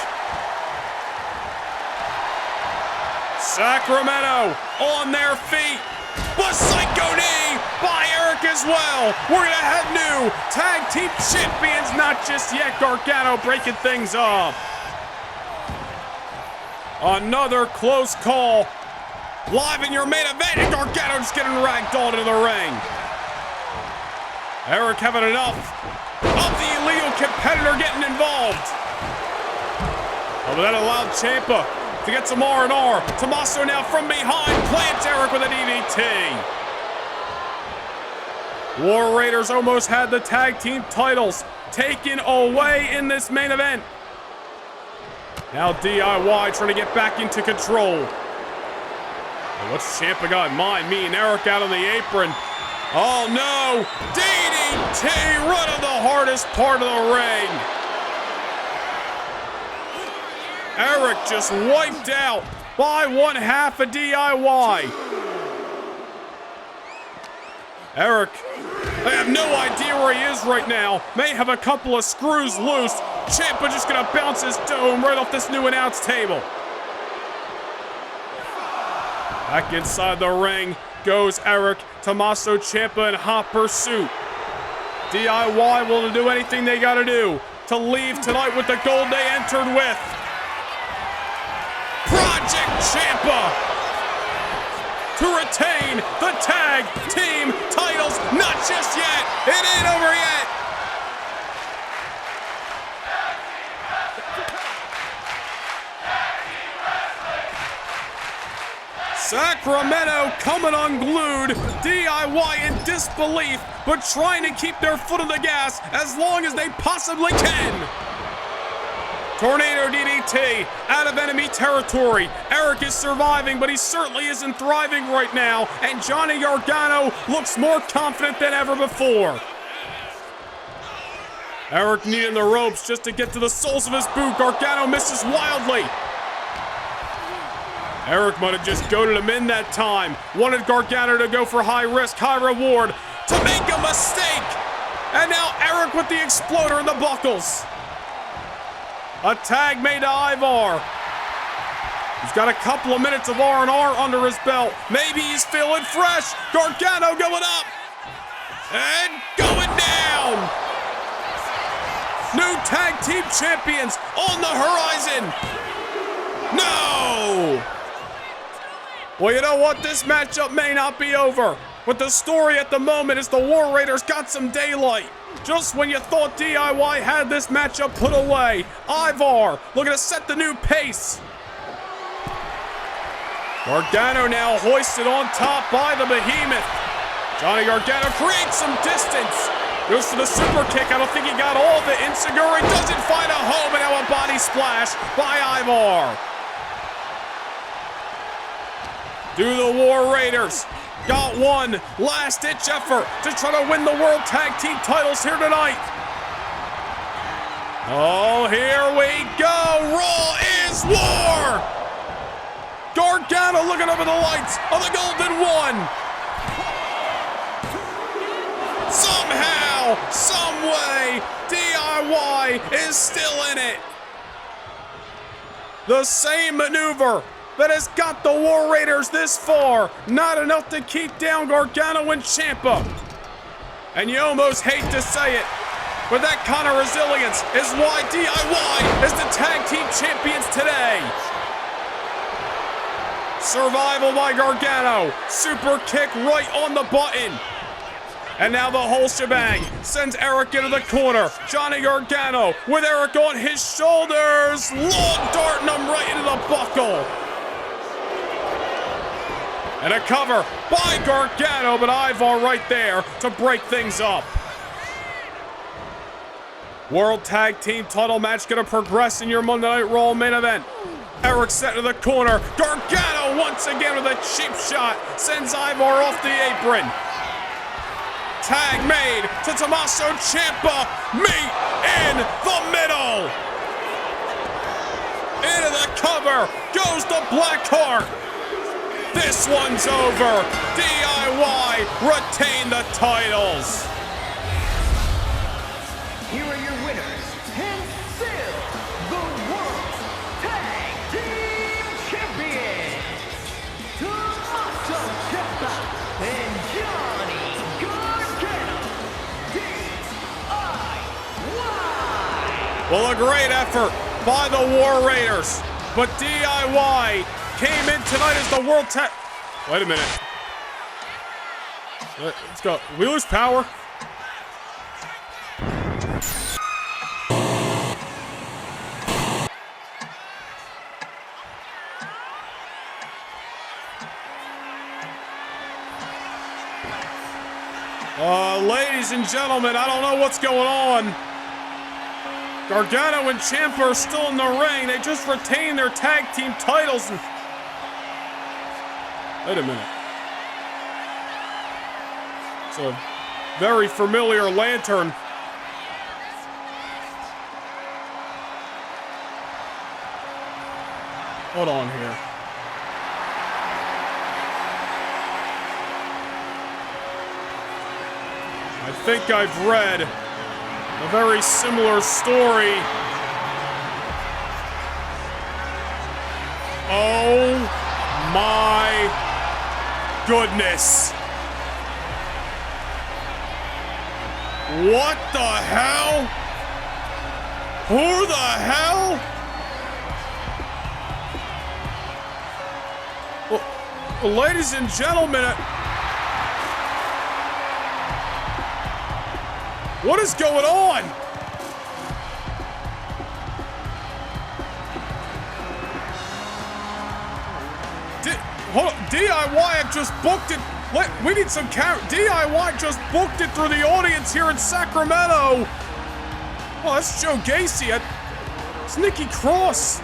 Sacramento on their feet. But Psycho knee by Eric as well. We're going to have new tag team champions, not just yet. Gargano breaking things up. Another close call. Live in your main event, and Gargano just getting ragdolled into the ring. Eric having enough of the illegal competitor getting involved. Oh, but that allowed Ciampa to get some R&R. Tommaso now from behind plants Eric with a DDT. War Raiders almost had the tag team titles taken away in this main event. Now DIY trying to get back into control. What's Ciampa got in mind? Me and Eric out on the apron. Oh no! DDT right on the hardest part of the ring. Eric just wiped out by one half of DIY. Eric, I have no idea where he is right now. May have a couple of screws loose. Ciampa just gonna bounce his dome right off this new announce table. Back inside the ring goes Eric. Tommaso Ciampa in hot pursuit. DIY will do anything they gotta do to leave tonight with the gold they entered with. Project Ciampa to retain the tag team titles. Not just yet. It ain't over yet. Sacramento coming unglued. DIY in disbelief, but trying to keep their foot on the gas as long as they possibly can. Tornado DDT out of enemy territory. Eric is surviving, but he certainly isn't thriving right now, and Johnny Gargano looks more confident than ever before. Eric needing the ropes just to get to the soles of his boot. Gargano misses wildly. Eric might have just goaded him in that time. Wanted Gargano to go for high risk, high reward, to make a mistake. And now Eric with the exploder in the buckles. A tag made to Ivar. He's got a couple of minutes of R&R under his belt. Maybe he's feeling fresh. Gargano going up. And going down. New tag team champions on the horizon. No! Well, you know what? This matchup may not be over. But the story at the moment is the War Raiders got some daylight. Just when you thought DIY had this matchup put away, Ivar looking to set the new pace. Gargano now hoisted on top by the behemoth. Johnny Gargano creates some distance. Goes for the super kick. I don't think he got all of it. Inseguri doesn't find a home, and now a body splash by Ivar. Do the War Raiders got one last-ditch effort to try to win the World Tag Team titles here tonight. Oh, here we go. Raw is war. Gargano looking up at the lights of the Golden One. Somehow, some way, DIY is still in it. The same maneuver that has got the War Raiders this far. Not enough to keep down Gargano and Ciampa. And you almost hate to say it, but that kind of resilience is why DIY is the tag team champions today. Survival by Gargano. Super kick right on the button. And now the whole shebang sends Eric into the corner. Johnny Gargano with Eric on his shoulders. Long darting him right into the buckle. And a cover by Gargano, but Ivar right there to break things up. World Tag Team title match gonna progress in your Monday Night Raw main event. Eric set to the corner. Gargano once again with a cheap shot. Sends Ivar off the apron. Tag made to Tommaso Ciampa. Meet in the middle. Into the cover goes the Blackheart. This one's over. DIY retain the titles. Here are your winners, and still the World Tag Team Champions, Tommaso Ciampa and Johnny Gargano, DIY. Well, a great effort by the War Raiders, but DIY came in tonight as the World Tag... Wait a minute. Let's go. We lose power. Ladies and gentlemen, I don't know what's going on. Gargano and Ciampa are still in the ring. They just retained their tag team titles. And... Wait a minute. It's a very familiar lantern. Hold on here. I think I've read a very similar story. Oh my goodness. What the hell? Who the hell? Well, ladies and gentlemen, what is going on? Hold on. DIY just booked it. We need some camera. DIY just booked it through the audience here in Sacramento. Oh, that's Joe Gacy. It's Nikki Cross.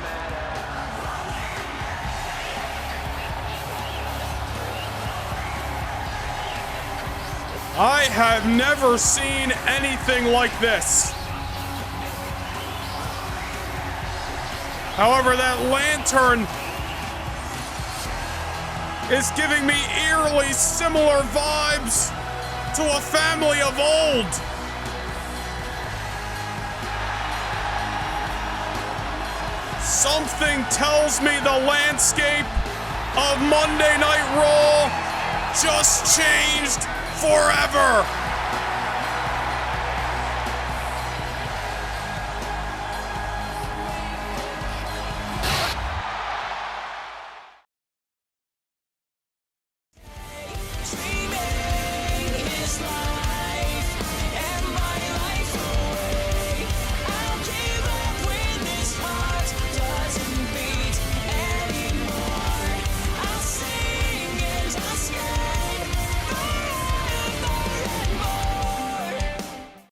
I have never seen anything like this. However, that lantern is giving me eerily similar vibes to a family of old. Something tells me the landscape of Monday Night Raw just changed forever.